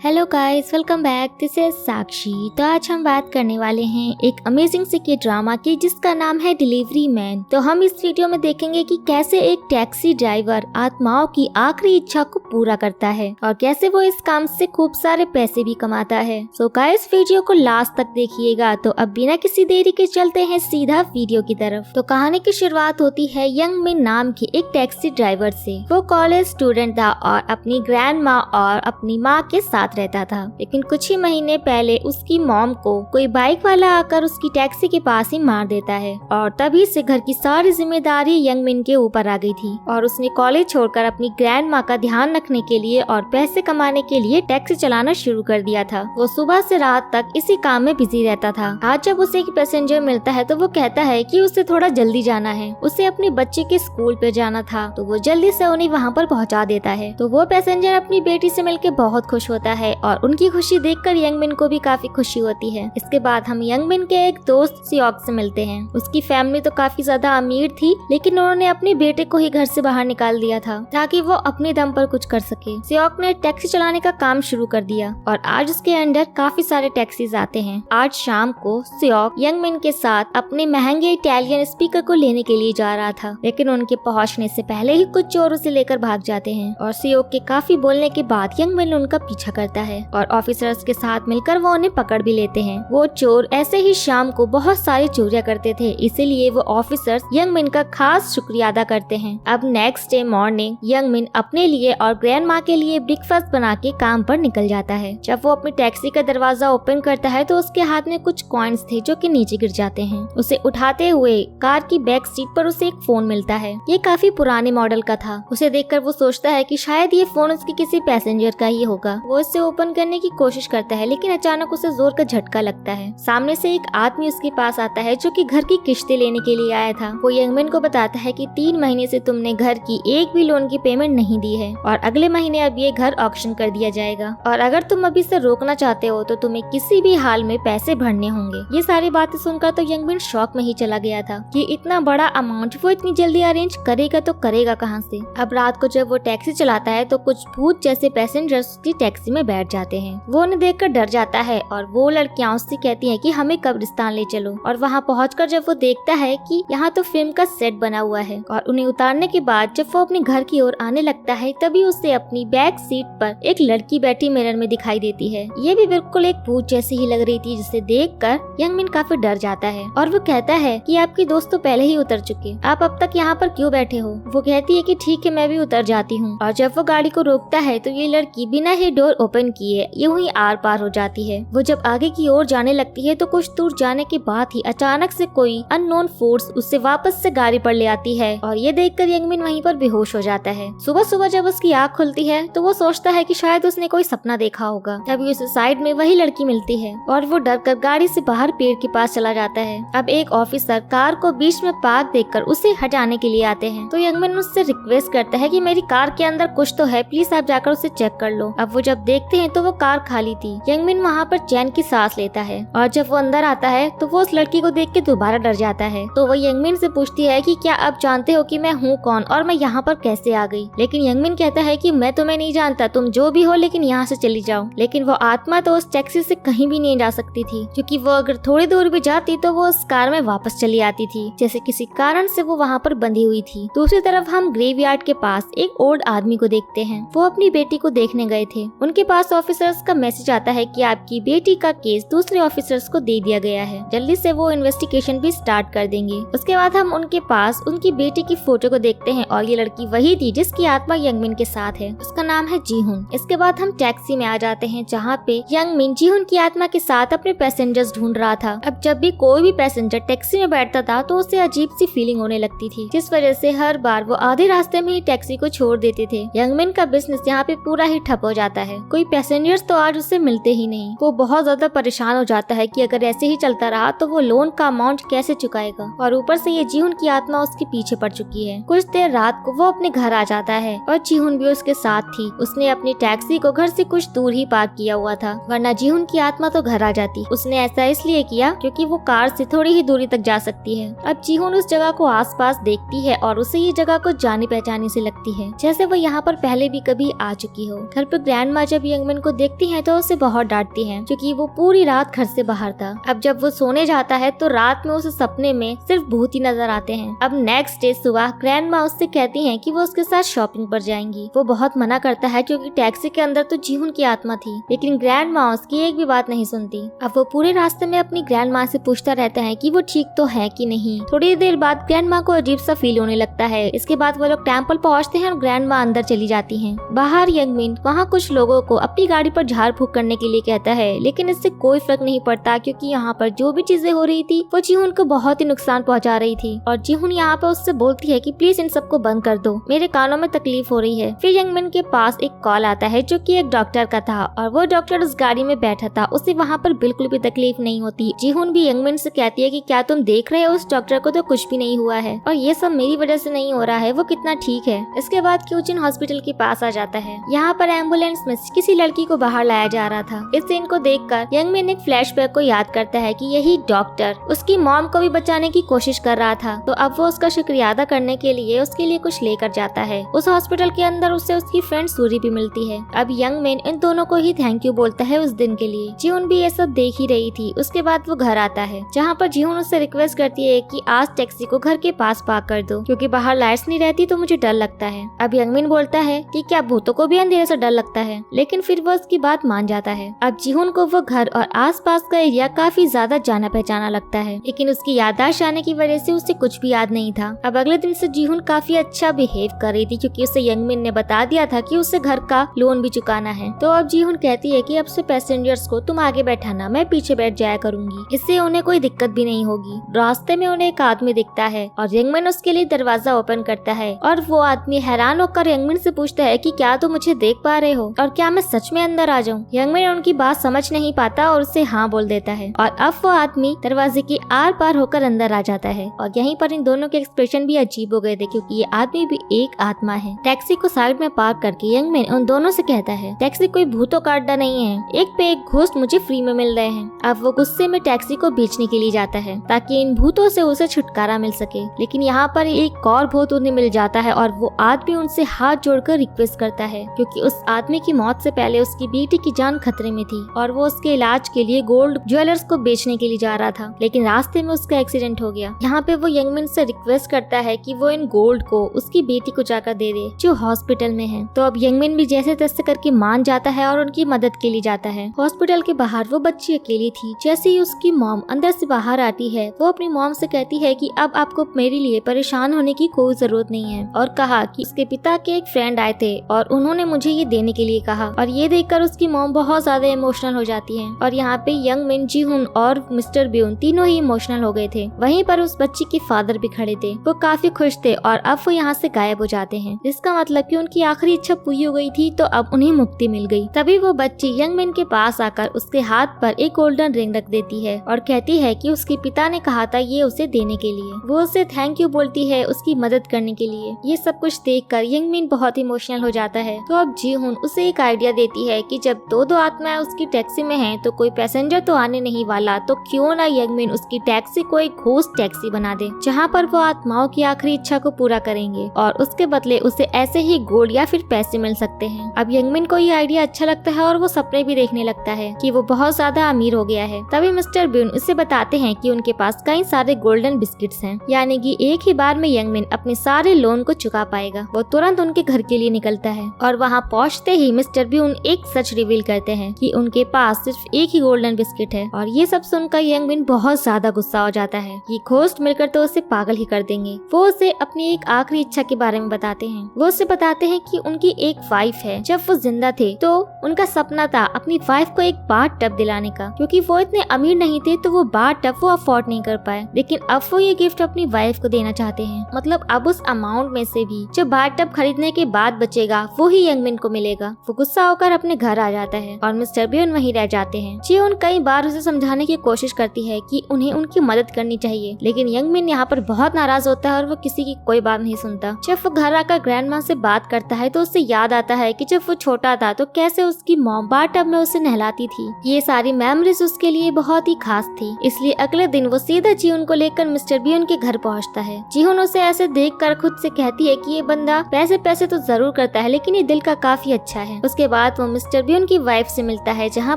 Hello guys, welcome back. This is Sakshi. तो आज हम बात करने वाले हैं एक अमेजिंग से के ड्रामा की जिसका नाम है डिलीवरी मैन। तो हम इस वीडियो में देखेंगे कि कैसे एक टैक्सी ड्राइवर आत्माओं की आखिरी इच्छा को पूरा करता है और कैसे वो इस काम से खूब सारे पैसे भी कमाता है। सो गाइस, वीडियो को लास्ट तक देखिएगा। तो अब बिना किसी देरी के चलते हैं सीधा वीडियो की तरफ। तो कहानी की शुरुआत होती है यंग मिन नाम के एक टैक्सी ड्राइवर से। वो कॉलेज स्टूडेंट था और अपनी ग्रैंड माँ और अपनी माँ के साथ रहता था। लेकिन कुछ ही महीने पहले उसकी मॉम को कोई बाइक वाला आकर उसकी टैक्सी के पास ही मार देता है और तभी से घर की सारी जिम्मेदारी यंग मिन के ऊपर आ गई थी और उसने कॉलेज छोड़कर अपनी ग्रैंड माँ का ध्यान रखने के लिए और पैसे कमाने के लिए टैक्सी चलाना शुरू कर दिया था। वो सुबह से रात तक इसी काम में बिजी रहता था। आज जब उसे एक पैसेंजर मिलता है तो वो कहता है कि उसे थोड़ा जल्दी जाना है, उसे अपने बच्चे के स्कूल पे जाना था, तो वो जल्दी से उन्हें वहाँ पर पहुँचा देता है। तो वो पैसेंजर अपनी बेटी से मिलकर बहुत खुश होता है और उनकी खुशी देखकर यंग मिन को भी काफी खुशी होती है। इसके बाद हम यंग मिन के एक दोस्त सियोक से मिलते हैं। उसकी फैमिली तो काफी ज्यादा अमीर थी, लेकिन उन्होंने अपने बेटे को ही घर से बाहर निकाल दिया था ताकि वो अपने दम पर कुछ कर सके। सियोक ने टैक्सी चलाने का काम शुरू कर दिया और आज उसके अंडर काफी सारे टैक्सीज आते हैं। आज शाम को सियोक यंग मिन के साथ अपने महंगे इटालियन स्पीकर को लेने के लिए जा रहा था, लेकिन उनके पहुंचने से पहले ही कुछ चोर उसे लेकर भाग जाते हैं और सियोक के काफी बोलने के बाद यंग मिन उनका पीछा करता है और ऑफिसर्स के साथ मिलकर वो उन्हें पकड़ भी लेते हैं। वो चोर ऐसे ही शाम को बहुत सारी चोरियां करते थे, इसीलिए वो ऑफिसर्स यंग मिन का खास शुक्रिया अदा करते हैं। अब नेक्स्ट डे मॉर्निंग यंग मिन अपने लिए और ग्रैंड माँ के लिए ब्रेकफास्ट बना के काम पर निकल जाता है। जब वो अपनी टैक्सी का दरवाजा ओपन करता है तो उसके हाथ में कुछ कॉइन्स थे जो कि नीचे गिर जाते हैं। उसे उठाते हुए कार की बैक सीट पर उसे एक फोन मिलता है। ये काफी पुराने मॉडल का था। उसे देखकर वो सोचता है कि शायद ये फोन उसके किसी पैसेंजर का ही होगा। वो इसे ओपन करने की कोशिश करता है, लेकिन अचानक उसे जोर का झटका लगता है। सामने से एक आदमी उसके पास आता है जो कि घर की किश्तें लेने के लिए आया था। वो यंग मिन को बताता है कि 3 महीने से तुमने घर की एक भी लोन की पेमेंट नहीं दी है और अगले महीने अब ये घर ऑक्शन कर दिया जाएगा और अगर तुम अभी से रोकना चाहते हो तो तुम्हें किसी भी हाल में पैसे भरने होंगे। ये सारी बातें सुनकर तो यंग मिन शॉक में ही चला गया था कि इतना बड़ा अमाउंट वो इतनी जल्दी अरेंज करेगा तो करेगा कहाँ से। अब रात को जब वो टैक्सी चलाता है तो कुछ भूत जैसे पैसेंजर्स उसकी टैक्सी में बैठ जाते हैं। वो उन्हें देखकर डर जाता है और वो लड़कियां उससे कहती हैं कि हमें कब्रिस्तान ले चलो और वहाँ पहुंचकर जब वो देखता है कि यहाँ तो फिल्म का सेट बना हुआ है और उन्हें उतारने के बाद जब वो अपने घर की ओर आने लगता है तभी उसे अपनी बैक सीट पर एक लड़की बैठी मिरर में दिखाई देती है। ये भी बिल्कुल एक भूत जैसी ही लग रही थी, जिसे देखकर यंग मिन काफी डर जाता है और वो कहता है कि आपकी दोस्त तो पहले ही उतर चुके, आप अब तक यहाँ पर क्यों बैठे हो। वो कहती है कि ठीक है, मैं भी उतर जाती हूँ और जब वो गाड़ी को रोकता है तो ये लड़की बिना ही डोर ओपन किए यूं ही आर पार हो जाती है। वो जब आगे की ओर जाने लगती है तो कुछ दूर जाने के बाद ही अचानक से कोई अननोन फोर्स उससे वापस से गाड़ी पर ले आती है और ये देखकर यंग मिन वहीं पर बेहोश हो जाता है। सुबह सुबह जब उसकी आँख खुलती है तो वो सोचता है कि शायद उसने कोई सपना देखा होगा। तभी उसे साइड में वही लड़की मिलती है और वो डर कर गाड़ी से बाहर पेड़ के पास चला जाता है। अब एक ऑफिसर कार को बीच में पार्क देखकर उसे हटाने के लिए आते हैं तो यंग मिन उससे रिक्वेस्ट करता है कि मेरी कार के अंदर कुछ तो है, प्लीज आप जाकर उसे चेक कर लो। अब वो जब देखते हैं तो वो कार खाली थी। यंग मिन वहाँ पर चैन की सांस लेता है और जब वो अंदर आता है तो वो उस लड़की को देख के दोबारा डर जाता है। तो वो यंग मिन से पूछती है कि क्या आप जानते हो कि मैं हूँ कौन और मैं यहाँ पर कैसे आ गई। लेकिन यंग मिन कहता है कि मैं तुम्हें नहीं जानता, तुम जो भी हो लेकिन यहाँ से चली जाओ। लेकिन वो आत्मा तो उस टैक्सी से कहीं भी नहीं जा सकती थी, क्योंकि वो अगर थोड़ी दूर भी जाती तो वो उस कार में वापस चली आती थी, जैसे किसी कारण से वो वहाँ पर बंधी हुई थी। दूसरी तरफ हम ग्रेवयार्ड के पास एक ओल्ड आदमी को देखते हैं। वो अपनी बेटी को देखने गए थे। उनके पास ऑफिसर्स का मैसेज आता है कि आपकी बेटी का केस दूसरे ऑफिसर्स को दे दिया गया है, जल्दी से वो इन्वेस्टिगेशन भी स्टार्ट कर देंगे। उसके बाद हम उनके पास उनकी बेटी की फोटो को देखते हैं और ये लड़की वही थी जिसकी आत्मा यंग मिन के साथ है। उसका नाम है जीहुन। इसके बाद हम टैक्सी में आ जाते हैं जहाँ पे यंग मिन जीहुन की आत्मा के साथ अपने पैसेंजर्स ढूंढ रहा था। अब जब भी कोई भी पैसेंजर टैक्सी में बैठता था तो उसे अजीब सी फीलिंग होने लगती थी, जिस वजह से हर बार वो आधे रास्ते में ही टैक्सी को छोड़ देते थे। यंग मिन का बिजनेस यहाँ पे पूरा ही ठप हो जाता है। कोई पैसेंजर्स तो आज उससे मिलते ही नहीं। वो बहुत ज्यादा परेशान हो जाता है कि अगर ऐसे ही चलता रहा तो वो लोन का अमाउंट कैसे चुकाएगा और ऊपर से ये जीहुन की आत्मा उसके पीछे पड़ चुकी है। कुछ देर रात को वो अपने घर आ जाता है और जीहुन भी उसके साथ थी। उसने अपनी टैक्सी को घर से कुछ दूर ही पार्क किया हुआ था, वरना जीहुन की आत्मा तो घर आ जाती। उसने ऐसा इसलिए किया क्योंकि वो कार से थोड़ी ही दूरी तक जा सकती है। अब जीहुन उस जगह को आसपास देखती है और उसे ये जगह को जानी पहचानी से लगती है, जैसे वो यहाँ पर पहले भी कभी आ चुकी हो। घर पर ग्रैंड माँ जब यंगमिन को देखती है तो उसे बहुत डांटती है क्योंकि वो पूरी रात घर से बाहर था। अब जब वो सोने जाता है तो रात में उसे सपने में सिर्फ भूत ही नजर आते हैं। अब नेक्स्ट डे सुबह ग्रैंडमा उससे कहती है कि वो उसके साथ शॉपिंग पर जाएंगी। वो बहुत मना करता है क्योंकि टैक्सी के अंदर तो जीहुन की आत्मा थी, लेकिन ग्रैंडमा उसकी एक भी बात नहीं सुनती। अब वो पूरे रास्ते में अपनी ग्रैंडमा से पूछता रहता है कि वो ठीक तो है कि नहीं। थोड़ी देर बाद ग्रैंडमा को अजीब सा फील होने लगता है। इसके बाद वो लोग टेम्पल पहुंचते हैं और ग्रैंडमा अंदर चली जाती हैं। बाहर यंगमिन वहाँ कुछ लोगों को अपनी गाड़ी पर झाड़ फूक करने के लिए कहता है, लेकिन इससे कोई फर्क नहीं पड़ता क्योंकि यहाँ पर जो भी चीजें हो रही थी वो जीहुन को बहुत ही नुकसान पहुँचा रही थी। और जीहुन यहाँ पर उससे बोलती है कि प्लीज इन सबको बंद कर दो, मेरे कानों में तकलीफ हो रही है। फिर यंगमिन के पास एक कॉल आता है जो कि एक डॉक्टर का था और वो डॉक्टर उस गाड़ी में बैठा था। उसे वहाँ पर बिल्कुल भी तकलीफ नहीं होती। जीहुन भी यंगमिन से कहती है कि क्या तुम देख रहे हो, उस डॉक्टर को तो कुछ भी नहीं हुआ है और ये सब मेरी वजह से नहीं हो रहा है, वो कितना ठीक है। इसके बाद क्यूजिन हॉस्पिटल के पास आ जाता है। यहाँ पर एम्बुलेंस में किसी लड़की को बाहर लाया जा रहा था। इस सीन को देखकर यंगमिन एक फ्लैशबैक को याद करता है कि यही डॉक्टर उसकी मॉम को भी बचाने की कोशिश कर रहा था। तो अब वो उसका शुक्रिया अदा करने के लिए उसके लिए कुछ लेकर जाता है। उस हॉस्पिटल के अंदर उससे उसकी फ्रेंड सूरी भी मिलती है। अब यंगमिन इन दोनों को ही थैंक यू बोलता है उस दिन के लिए। जीहुन भी ये सब देख ही रही थी। उसके बाद वो घर आता है जहाँ पर जीहुन उससे रिक्वेस्ट करती है कि आज टैक्सी को घर के पास पार्क कर दो क्योंकि बाहर लाइट्स नहीं रहती तो मुझे डर लगता है। अब यंगमिन बोलता है कि क्या भूतों को भी अंधेरे से डर लगता है, लेकिन फिर वो उसकी बात मान जाता है। अब जीहुन को वो घर और आसपास का एरिया काफी ज्यादा जाना पहचाना लगता है, लेकिन उसकी याददाश्त आने की वजह से उसे कुछ भी याद नहीं था। अब अगले दिन से जीहुन काफी अच्छा बिहेव कर रही थी क्योंकि उसे यंगमिन ने बता दिया था कि उसे घर का लोन भी चुकाना है। तो अब जीहुन कहती है कि अब से पैसेंजर्स को तुम आगे बैठाना, मैं पीछे बैठ जाया करूंगी, इससे उन्हें कोई दिक्कत भी नहीं होगी। रास्ते में उन्हें एक आदमी दिखता है और यंगमिन उसके लिए दरवाजा ओपन करता है और वो आदमी हैरान होकर यंगमिन से पूछता है कि क्या तुम मुझे देख पा रहे हो और क्या मैं सच में अंदर आ जाऊं। यंगमिन उनकी बात समझ नहीं पाता और उसे हाँ बोल देता है और अब वो आदमी दरवाजे के आर पार होकर अंदर आ जाता है। और यहीं पर इन दोनों के एक्सप्रेशन भी अजीब हो गए थे क्योंकि ये आदमी भी एक आत्मा है। टैक्सी को साइड में पार्क करके यंगमिन उन दोनों से कहता है टैक्सी कोई भूतों का अड्डा नहीं है, एक पे एक घोस्ट मुझे फ्री में मिल रहे हैं। अब वो गुस्से में टैक्सी को बेचने के लिए जाता है ताकि इन भूतों से उसे छुटकारा मिल सके, लेकिन यहाँ पर एक और भूत उन्हें मिल जाता है और वो आदमी उनसे हाथ जोड़कर रिक्वेस्ट करता है क्योंकि उस आदमी की मौत से पहले उसकी बेटी की जान खतरे में थी और वो उसके इलाज के लिए गोल्ड ज्वेलर्स को बेचने के लिए जा रहा था, लेकिन रास्ते में उसका एक्सीडेंट हो गया। यहाँ पे वो यंगमिन से रिक्वेस्ट करता है कि वो इन गोल्ड को उसकी बेटी को जाकर दे दे जो हॉस्पिटल में है। तो अब यंगमिन भी जैसे तैसे करके मान जाता है और उनकी मदद के लिए जाता है। हॉस्पिटल के बाहर वो बच्ची अकेली थी। जैसे ही उसकी मॉम अंदर से बाहर आती है वो अपनी मॉम से कहती है कि अब आपको मेरे लिए परेशान होने की कोई जरूरत नहीं है और कहा कि उसके पिता के एक फ्रेंड आए थे और उन्होंने मुझे ये देने के लिए कहा। और ये देखकर उसकी मॉम बहुत ज्यादा इमोशनल हो जाती है और यहाँ पे यंगमिन, जीहुन और मिस्टर ब्यून तीनों ही इमोशनल हो गए थे। वहीं पर उस बच्ची के फादर भी खड़े थे। वो काफी खुश थे और अब वो यहाँ से गायब हो जाते हैं, जिसका मतलब कि उनकी आखिरी इच्छा पूरी हो गई थी तो अब उन्हें मुक्ति मिल गई। तभी वो बच्ची यंगमिन के पास आकर उसके हाथ पर एक गोल्डन रिंग रख देती है और कहती है कि उसके पिता ने कहा था ये उसे देने के लिए। वो उसे थैंक यू बोलती है उसकी मदद करने के लिए। ये सब कुछ देखकर यंगमिन बहुत इमोशनल हो जाता है। तो अब जीहुन उसे एक आइडिया देती है कि जब दो आत्माएं उसकी टैक्सी में हैं तो कोई पैसेंजर तो आने नहीं वाला, तो क्यों ना यंगमिन उसकी टैक्सी को एक घोस्ट टैक्सी बना दे जहाँ पर वो आत्माओं की आखिरी इच्छा को पूरा करेंगे और उसके बदले उसे ऐसे ही गोल्ड या फिर पैसे मिल सकते हैं। अब यंगमिन को ये आइडिया अच्छा लगता है और वो सपने भी देखने लगता है कि वो बहुत ज्यादा अमीर हो गया है। तभी मिस्टर ब्यून उसे बताते हैं कि उनके पास कई सारे गोल्डन बिस्किट्स हैं, यानी कि एक ही बार में यंगमिन अपने सारे लोन को चुका पाएगा। वो तुरंत उनके घर के लिए निकलता है और वहाँ पहुँचते ही मिस्टर ब्यून एक सच रिवील करते हैं कि उनके पास सिर्फ एक ही गोल्डन बिस्किट है। और ये सब सुनकर यंगमिन बहुत ज्यादा गुस्सा हो जाता है कि घोस्ट मिलकर तो उसे पागल ही कर देंगे। वो उसे अपनी एक आखिरी इच्छा के बारे में बताते हैं। वो उसे बताते हैं कि उनकी एक वाइफ है, जब वो जिंदा थे तो उनका सपना था अपनी वाइफ को एक बाथ टब दिलाने का, क्योंकि वो इतने अमीर नहीं थे तो वो बाथ टब वो अफोर्ड नहीं कर पाए, लेकिन अब वो ये गिफ्ट अपनी वाइफ को देना चाहते हैं। मतलब अब उस अमाउंट में से भी जो बाथ टब खरीदने के बाद बचेगा वो ही यंगमिन को मिलेगा। वो गुस्सा होकर अपने घर आ जाता है और मिस्टर ब्यून वहीं रह जाते हैं। जीहुन कई बार उसे समझाने की कोशिश करती है कि उन्हें उनकी मदद करनी चाहिए, लेकिन यंगमिन यहाँ पर बहुत नाराज होता है और वो किसी की कोई बात नहीं सुनता। जब वो घर आकर ग्रैंडमा से बात करता है तो उससे याद आता है कि जब वो छोटा था तो कैसे उसकी मॉम बाथ टब में उसे नहलाती थी। ये सारी मेमोरीज उसके लिए बहुत ही खास थी, इसलिए अगले दिन वो सीधा जीहुन को लेकर मिस्टर ब्यून के घर पहुँचता है। जीहुन उसे ऐसे देखकर खुद से कहती है कि ये बंदा पैसे पैसे तो जरूर करता है लेकिन ये दिल का काफी अच्छा है। उसके बाद वो मिस्टर ब्यून की वाइफ से मिलता है, जहाँ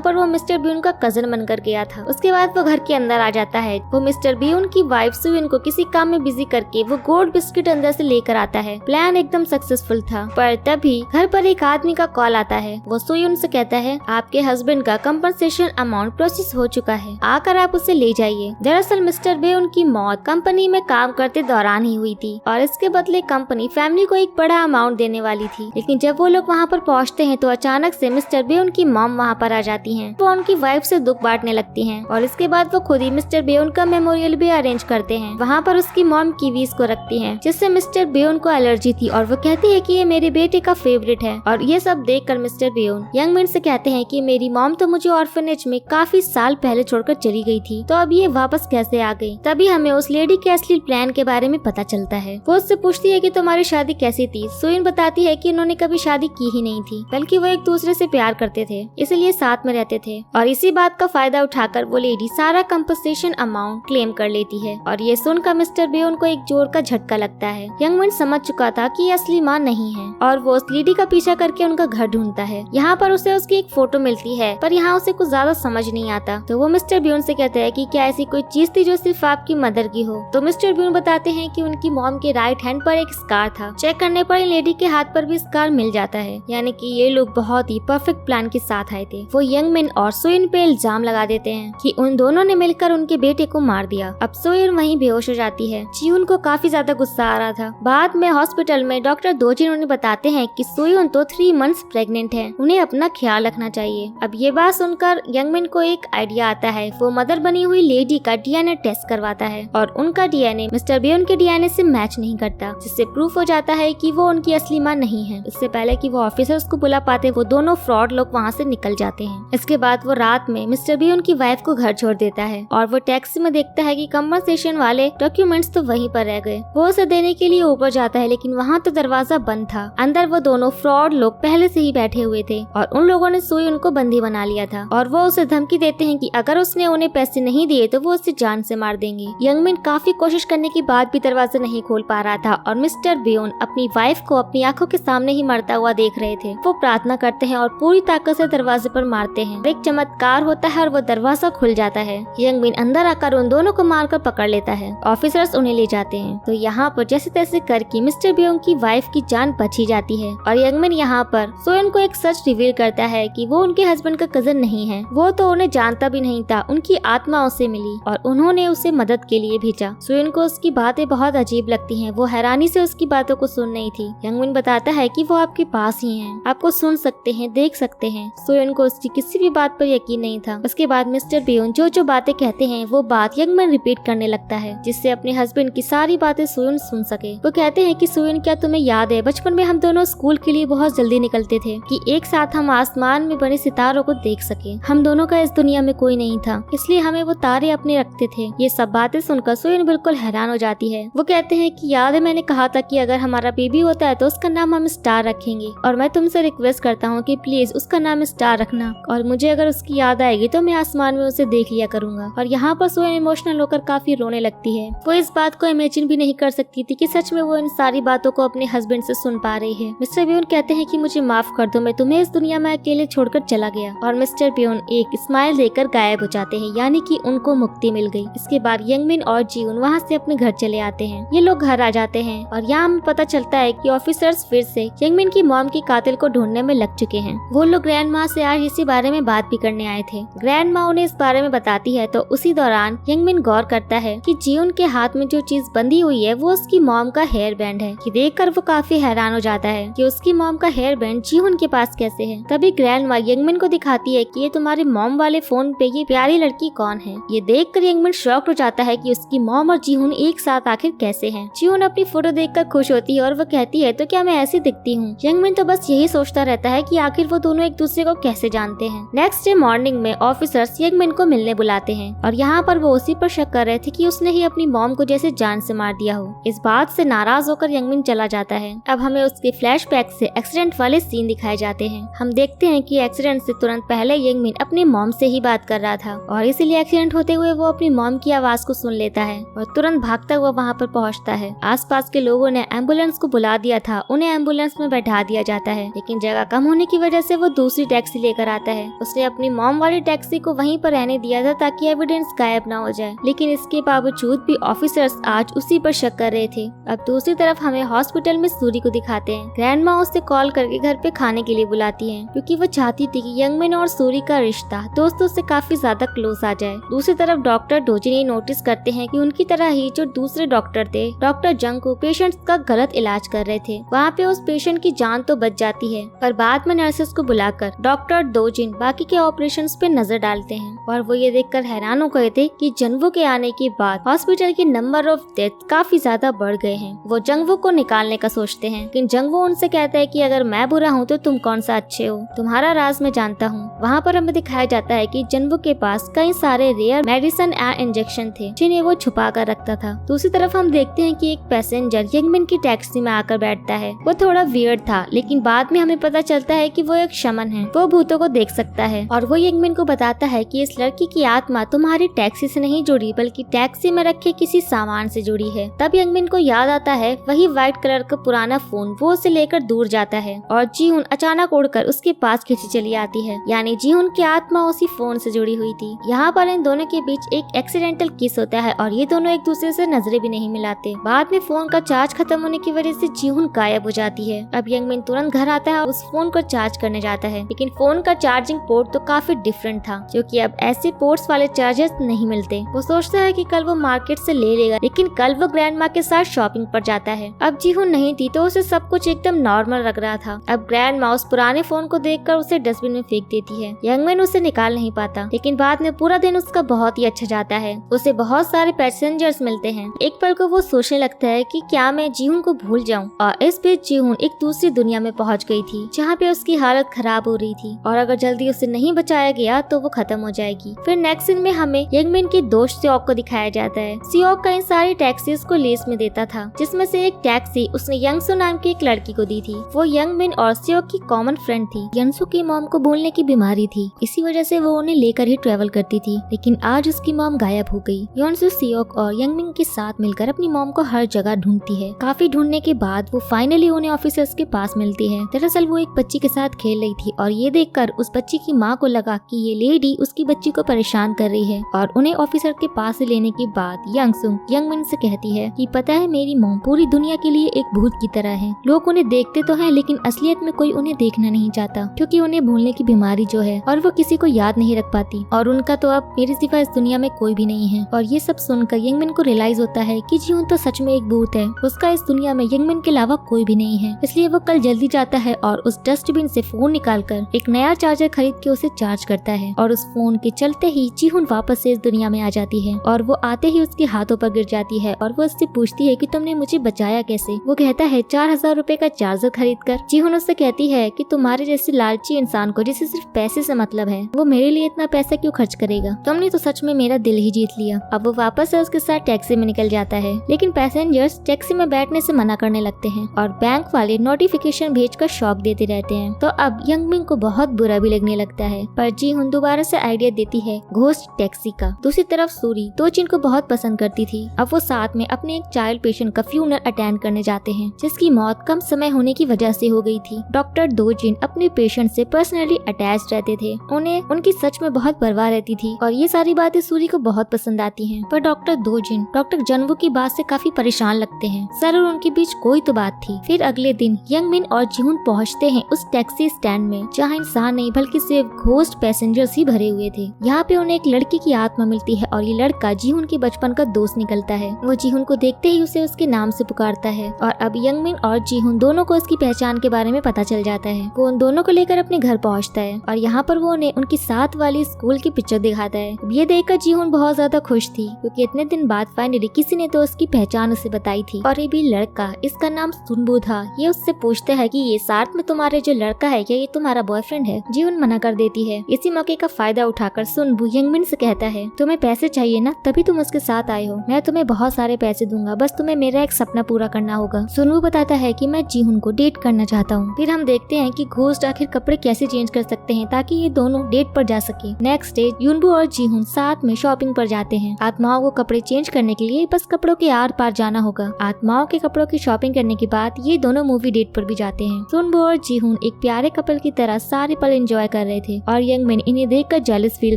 पर वो मिस्टर ब्यून का कजन बनकर गया था। उसके बाद वो घर के अंदर आ जाता है। वो मिस्टर ब्यून की वाइफ सुइन को किसी काम में बिजी करके वो गोल्ड बिस्किट अंदर से लेकर आता है। प्लान एकदम सक्सेसफुल था, पर तभी घर पर एक आदमी का कॉल आता है। वो सुइन से कहता है, आपके हस्बैंड का कंपनसेशन अमाउंट प्रोसेस हो चुका है, आकर आप उसे ले जाइए। दरअसल मिस्टर ब्यून की मौत कंपनी में काम करते दौरान ही हुई थी और इसके बदले कंपनी फैमिली को एक बड़ा अमाउंट देने वाली थी। लेकिन जब वो लोग वहाँ पर पहुँचते हैं तो अचानक से मिस्टर ब्यून की मॉम वहाँ पर आ जाती हैं। वो उनकी वाइफ से दुख बांटने लगती हैं और इसके बाद वो खुद ही मिस्टर ब्यून का मेमोरियल भी अरेंज करते हैं। वहाँ पर उसकी मॉम कीवीज को रखती हैं, जिससे मिस्टर ब्यून को एलर्जी थी और वो कहती है कि ये मेरे बेटे का फेवरेट है। और ये सब देखकर मिस्टर ब्यून यंग मैन से कहते हैं कि मेरी मॉम तो मुझे ऑर्फनेज में काफी साल पहले छोड़कर चली गई थी, तो अब ये वापस कैसे आ गई। तभी हमें उस लेडी के असली प्लान के बारे में पता चलता है। वो उससे पूछती है कि तुम्हारी शादी कैसी थी। सुइन बताती है कि उन्होंने कभी शादी की ही नहीं थी, बल्कि वो एक दूसरे से प्यार करते थे, इसलिए साथ में रहते थे। और इसी बात का फायदा उठाकर वो लेडी सारा कंपनसेशन अमाउंट क्लेम कर लेती है। और ये सुनकर मिस्टर ब्यून को एक जोर का झटका लगता है। यंग मैन समझ चुका था कि ये असली माँ नहीं है और वो उस लेडी का पीछा करके उनका घर ढूंढता है। यहाँ पर उसे उसकी एक फोटो मिलती है, पर यहाँ उसे कुछ ज्यादा समझ नहीं आता। तो वो मिस्टर ब्यून से कहता है कि क्या ऐसी कोई चीज थी जो सिर्फ आपकी मदर की हो। तो मिस्टर ब्यून बताते हैं कि उनकी मॉम के राइट हैंड पर एक स्कार था। चेक करने पर लेडी के हाथ पर भी स्कार मिल जाता है, यानी कि ये लोग बहुत ही परफेक्ट प्लान के साथ आए थे। वो यंग मैन और सुइन पे इल्जाम लगा देते हैं कि उन दोनों ने मिलकर उनके बेटे को मार दिया। अब सुइन वहीं बेहोश हो जाती है। जियून को काफी ज्यादा गुस्सा आ रहा था। बाद में हॉस्पिटल में डॉक्टर दोजिन उन्हें बताते हैं कि सुइन तो 3 मंथ्स प्रेग्नेंट है, उन्हें अपना ख्याल रखना चाहिए। अब ये बात सुनकर यंग मैन को एक आइडिया आता है। वो मदर बनी हुई लेडी का डीएनए टेस्ट करवाता है और उनका डीएनए मिस्टर ब्यून के डीएनए से मैच नहीं करता, जिससे प्रूफ हो जाता है कि वो उनकी असली मां नहीं है। इससे पहले कि वो ऑफिसर्स को बुला पाते, वो दोनों फ्रॉड लोग वहाँ से निकल जाते हैं। इसके बाद वो रात में मिस्टर ब्यून की वाइफ को घर छोड़ देता है और वो टैक्सी में देखता है कि कंपनसेशन वाले डॉक्यूमेंट्स तो वहीं पर रह गए। वो उसे देने के लिए ऊपर जाता है, लेकिन वहाँ तो दरवाजा बंद था। अंदर वो दोनों फ्रॉड लोग पहले से ही बैठे हुए थे और उन लोगों ने सुई उनको बंदी बना लिया था और वो उसे धमकी देते हैं कि अगर उसने उन्हें पैसे नहीं दिए तो वो उसे जान से मार देंगे। यंग मैन काफी कोशिश करने के बाद भी दरवाजा नहीं खोल पा रहा था और मिस्टर ब्यून अपनी वाइफ को अपनी आंखों के सामने ही मरता हुआ देख रहे थे। वो प्रार्थना करते हैं और पूरी ताकत से दरवाजे पर मारते हैं। एक चमत्कार होता है और वो दरवाजा खुल जाता है। यंग मैन अंदर आकर उन दोनों को मारकर पकड़ लेता है। ऑफिसर्स उन्हें ले जाते हैं। तो यहाँ पर जैसे तैसे करके मिस्टर ब्यून की वाइफ की जान बची जाती है और यंग मैन यहाँ पर सोयन को एक सच रिवील करता है कि वो उनके हस्बैंड का कजन नहीं है। वो तो उन्हें जानता भी नहीं था। उनकी आत्मा उसे मिली और उन्होंने उसे मदद के लिए भेजा। सोयन को उसकी बातें बहुत अजीब लगती हैं। वो हैरानी से उसकी बातों को सुन रही थी। यंग मैन बताता है कि वो आपके पास ही हैं, आपको सुन सकते हैं, देख सकते हैं। सोयन को उसकी किसी भी बात पर यकीन नहीं था। उसके बाद मिस्टर ब्यून जो जो बातें कहते हैं वो बात यंग मैन रिपीट करने लगता है, जिससे अपने हस्बैंड की सारी बातें सोयन सुन सके। वो कहते हैं कि सोयन, क्या तुम्हें याद है बचपन में हम दोनों स्कूल के लिए बहुत जल्दी निकलते थे कि एक साथ हम आसमान में बने सितारों को देख सके। हम दोनों का इस दुनिया में कोई नहीं था, इसलिए हमें वो तारे अपने रखते थे। ये सब बातें सुनकर सोयन बिल्कुल हैरान हो जाती है। वो कहते हैं कि याद है मैंने कहा था कि अगर हमारा बेबी होता है तो उसका नाम हम स्टार रखेंगे और मैं तुमसे रिक्वेस्ट करता हूँ कि प्लीज उसका नाम स्टार रखना और मुझे अगर उसकी याद आएगी तो मैं आसमान में उसे देख लिया करूंगा। और यहाँ पर सोयन इमोशनल होकर काफी रोने लगती है। वो इस बात को इमेजिन भी नहीं कर सकती थी कि सच में वो इन सारी बातों को अपने हस्बैंड से सुन पा रही है। मिस्टर ब्यून कहते हैं कि मुझे माफ कर दो, मैं तुम्हें इस दुनिया में अकेले छोड़कर चला गया। और मिस्टर ब्यून एक स्माइल देकर गायब हो जाते हैं, यानी कि उनको मुक्ति मिल गई। इसके बाद यंग मैन और जीवन वहाँ से अपने घर चले आते हैं। ये लोग घर आ जाते हैं और यहाँ हमें पता चलता है कि ऑफिसर्स फिर से यंग मैन की मॉम की कातिल को ढूंढने में लग चुके हैं। वो लोग ग्रैंड माँ से आज इसी बारे में बात भी करने आए थे। ग्रैंड माँ उन्हें इस बारे में बताती है तो उसी दौरान यंग मैन गौर करता है कि जीवन के हाथ में जो चीज बंधी हुई है वो उसकी मॉम का हेयर बैंड है। कि देखकर वो काफी हैरान हो जाता है कि उसकी मॉम का हेयर बैंड जीवन के पास कैसे है। तभी ग्रैंड माँ यंग मैन को दिखाती है कि ये तुम्हारे मॉम वाले फोन पे ये प्यारी लड़की कौन है। ये देखकर यंग मैन शॉक्ड हो जाता है कि उसकी मॉम और जीवन एक साथ आखिर कैसे हैं। जीवन अपनी फोटो देखकर खुश होती है और वो कहती है तो क्या मैं ऐसी दिखती हूँ। यंग मैन तो बस यही सोचता रहता है कि आखिर वो दोनों एक दूसरे को कैसे जानते हैं। नेक्स्ट डे मॉर्निंग में ऑफिसर्स यंग मैन को मिलने बुलाते हैं और यहाँ पर वो उसी पर शक कर रहे थे कि उसने ही अपनी मॉम को जैसे जान से मार दिया हो। इस बात से नाराज होकर यंग मैन चला जाता है। अब हमें उसके फ्लैशबैक से एक्सीडेंट वाले सीन दिखाए जाते हैं। हम देखते हैं कि एक्सीडेंट से तुरंत पहले यंग मैन अपनी मॉम से ही बात कर रहा था और इसीलिए एक्सीडेंट होते हुए वो अपनी मॉम की आवाज को सुन लेता है और तुरंत भागता हुआ वहाँ पर पहुँचता है। आसपास के लोगों ने एम्बुलेंस को बुला दिया था। उन्हें एम्बुलेंस में बैठा दिया जाता है, लेकिन जगह कम होने की वजह से वो दूसरी टैक्सी लेकर आता है। उसने अपनी मॉम वाली टैक्सी को वहीं पर रहने दिया था ताकि एविडेंस गायब ना हो जाए, लेकिन इसके बावजूद भी ऑफिसर्स आज उसी पर शक कर रहे थे। अब दूसरी तरफ हमें हॉस्पिटल में सूरी को दिखाते हैं। ग्रैंडमा उससे कॉल करके घर पे खाने के लिए बुलाती है, क्योंकि वो चाहती थी कि यंगमिन और सूरी का रिश्ता दोस्तों से काफी ज्यादा क्लोज आ जाए। दूसरी तरफ डॉक्टर डोजिन ये नोटिस करते हैं कि उनकी तरह ही जो दूसरे डॉक्टर थे, डॉक्टर जंगको, पेशेंट्स का गलत इलाज कर रहे थे। वहाँ पे उस पेशेंट की जान तो बच जाती है, पर बाद में नर्सेस को बुलाकर डॉक्टर डोजिन बाकी के ऑपरेशंस पे नजर डालते हैं और वो ये देखकर हैरान हो गए थे कि जंगवो के आने के बाद हॉस्पिटल के नंबर ऑफ डेथ काफी ज्यादा बढ़ गए हैं। वो जंगवो को निकालने का सोचते हैं, लेकिन जंगवो उनसे कहता है कि अगर मैं बुरा हूँ तो तुम कौन सा अच्छे हो, तुम्हारा राज मैं जानता हूँ। वहाँ पर हमें दिखाया जाता है कि जंगवो के पास कई सारे रेयर मेडिसिन एंड इंजेक्शन थे जिन्हें वो छुपा कर रखता था। दूसरी तरफ हम देखते हैं कि एक पैसेंजर यंगमिन की टैक्सी में आकर बैठता है। वो थोड़ा वियर्ड था, लेकिन बाद में हमें पता चलता है कि वो एक शमन है, वो भूतों को देख सकता है और वो यंगमिन को बताता है कि इस लड़की की आत्मा तुम्हारी टैक्सी से नहीं जुड़ी बल्कि टैक्सी में रखे किसी सामान से जुड़ी है। तब यंगमिन को याद आता है वही व्हाइट कलर का पुराना फोन। वो उसे लेकर दूर जाता है और जीहुन अचानक उड़कर उसके पास खींची चली आती है, यानी जीहुन की आत्मा उसी फोन से जुड़ी हुई थी। यहाँ पर इन दोनों के बीच एक एक्सीडेंटल किस होता है और ये दोनों एक दूसरे से नजरें भी नहीं मिलाते। बाद में फोन का चार्ज खत्म होने की वजह से जीहुन गायब हो जाती है। अब यंगमिन तुरंत घर आता है और उस फोन को चार्ज करने जाता है, लेकिन फोन का चार्जिंग पोर्ट तो काफी डिफरेंट था, क्योंकि अब ऐसे पोर्ट्स वाले चार्जर्स नहीं मिलते। वो सोचता है कि कल वो मार्केट से ले लेगा, लेकिन कल वो ग्रैंडमा के साथ शॉपिंग पर जाता है। अब जीहुन नहीं थी तो उसे सब कुछ एकदम नॉर्मल लग रहा था। अब ग्रैंडमा उस पुराने फोन को देखकर उसे डस्टबिन में फेंक देती है। यंगमिन उसे निकाल नहीं पाता, लेकिन बाद में पूरा दिन उसका बहुत ही अच्छा जाता है। उसे बहुत सारे पैसेंजर्स मिलते हैं। एक पल को वो सोचने लगता है कि क्या मैं जीहुन को भूल जाऊं, और इस बीच जीहुन एक दूसरी दुनिया में पहुंच गई थी जहाँ पे उसकी हालत खराब हो रही थी और अगर जल्दी उसे नहीं बचाया गया तो वो खत्म हो जाएगी। फिर नेक्स्ट सीन में हमें यंगमिन के दोस्त सियोक को दिखाया जाता है। सियोक कई सारी टैक्सीज को लीज में देता था, जिसमें से एक टैक्सी उसने यंगसू नाम की एक लड़की को दी थी। वो यंगमिन और सियोक की कॉमन फ्रेंड थी। यंगसू की मॉम को भूलने की बीमारी थी, इसी वजह से वो उन्हें लेकर ही ट्रेवल करती थी, लेकिन आज उसकी मॉम गायब हो गई। यंगसू सियोक और यंगमिन के साथ मिलकर अपनी मॉम को हर जगह ढूंढती है। काफी ढूंढने के बाद वो फाइनली उन्हें ऑफिसर्स के पास मिलती है। दरअसल वो एक बच्ची के साथ खेल रही थी और ये देखकर उस बच्ची की माँ को लगा कि ये लेडी उसकी बच्ची को परेशान कर रही है और उन्हें ऑफिसर के पास से लेने के बाद यंगसू यंगमिन से कहती है कि पता है मेरी मॉम पूरी दुनिया के लिए एक भूत की तरह है। लोग उन्हें देखते तो हैं, लेकिन असलियत में कोई उन्हें देखना नहीं चाहता, क्योंकि उन्हें भूलने की बीमारी जो है और वो किसी को याद नहीं रख पाती और उनका तो अब मेरे सिवा इस दुनिया में कोई भी नहीं है। और ये सब सुनकर यंगमिन को रियलाइज होता है कि जीहुन तो सच में एक भूत है, उसका इस दुनिया में यंगमिन के अलावा कोई भी नहीं है। इसलिए वो कल जल्दी जाता है और उस डस्टबिन से फोन निकालकर एक नया चार्जर खरीद के उसे चार्ज करता है और उस फोन के चलते ही जीहुन वापस से इस दुनिया में आ जाती है और वो आते ही उसके हाथों पर गिर जाती है और वो उससे पूछती है कि तुमने मुझे बचाया कैसे। वो कहता है 4000 रुपए का चार्जर खरीद कर। जीहुन उससे कहती है कि तुम्हारे जैसे लालची इंसान को जिसे सिर्फ पैसे से मतलब है, वो मेरे लिए इतना पैसा क्यों खर्च करेगा, तुमने तो सच में मेरा दिल ही जीत लिया। अब वो वापस से उसके साथ टैक्सी में निकल जाता है, लेकिन पैसेंजर्स टैक्सी में बैठने से मना करने लगते हैं और बैंक वाले नोटिफिकेशन भेजकर शॉक देते रहते हैं। तो अब यंगमिन को बहुत बुरा भी लगने लगता है, पर जीहुन दोबारा से आइडिया देती है घोस्ट टैक्सी का। दूसरी तरफ सूरी दोजिन को बहुत पसंद करती थी। अब वो साथ में अपने एक चाइल्ड पेशेंट का फ्यूनरल अटेंड करने जाते हैं, जिसकी मौत कम समय होने की वजह से हो गई थी। डॉक्टर दोजिन अपने पेशेंट से पर्सनली अटैच रहते थे, उन्हें उनकी सच में बहुत परवाह रहती थी और ये सारी बातें सूरी को बहुत पसंद आती हैं। पर डॉक्टर दोजिन डॉक्टर जंगवो की बात से काफी परेशान लगते हैं। सर और उनके बीच कोई तो बात थी। फिर अगले दिन यंगमिन और जीहुन पहुँचते हैं उस टैक्सी स्टैंड में जहाँ इंसान नहीं बल्कि सिर्फ घोस्ट पैसेंजर्स ही भरे हुए थे। यहाँ पे उन्हें एक लड़की की आत्मा मिलती है और ये लड़का जीहुन के बचपन का दोस्त निकलता है। वो जीहुन को देखते ही उसे उसके नाम से पुकारता है और अब यंगमिन और जीहुन दोनों को उसकी पहचान के बारे में पता चल जाता है। वो उन दोनों को लेकर अपने घर पहुँचता है और यहाँ पर वो उन्हें उनकी साथ वाली स्कूल की पिक्चर दिखाता है। ये देखकर जीहुन बहुत ज्यादा खुश थी, क्योंकि इतने दिन बाद फाइनली किसी ने तो उसकी पहचान उसे बताई थी। और ये भी लड़का, इसका नाम सुनबू था। ये उससे पूछता है कि ये साथ में तुम्हारे जो लड़का है क्या ये तुम्हारा बॉयफ्रेंड है। जीहुन मना कर देती है। इसी मौके का फायदा उठाकर सुनबू यंगमिन से कहता है तुम्हें पैसे चाहिए ना, तभी तुम उसके साथ आए हो, मैं तुम्हें बहुत सारे पैसे दूंगा, बस तुम्हें मेरा एक सपना पूरा करना होगा। सुनबू बताता है कि मैं जीहुन को डेट करना चाहता हूँ। फिर हम देखते हैं कि घोस्ट आखिर कपड़े कैसे चेंज कर सकते हैं ताकि ये दोनों डेट पर जा सके। नेक्स्ट डे युनबू और जीहुन साथ में शॉपिंग पर जाते हैं। आत्माओं को कपड़े चेंज करने के लिए बस कपड़ों के आर पार जाना होगा। आत्माओं के कपड़ों की शॉपिंग करने के बाद ये दोनों मूवी डेट पर भी जाते हैं। सुनबू और जीहुन जीहुन एक प्यारे कपल की तरह सारे पल एंजॉय कर रहे थे और यंगमिन इन्हें देखकर जेलस फील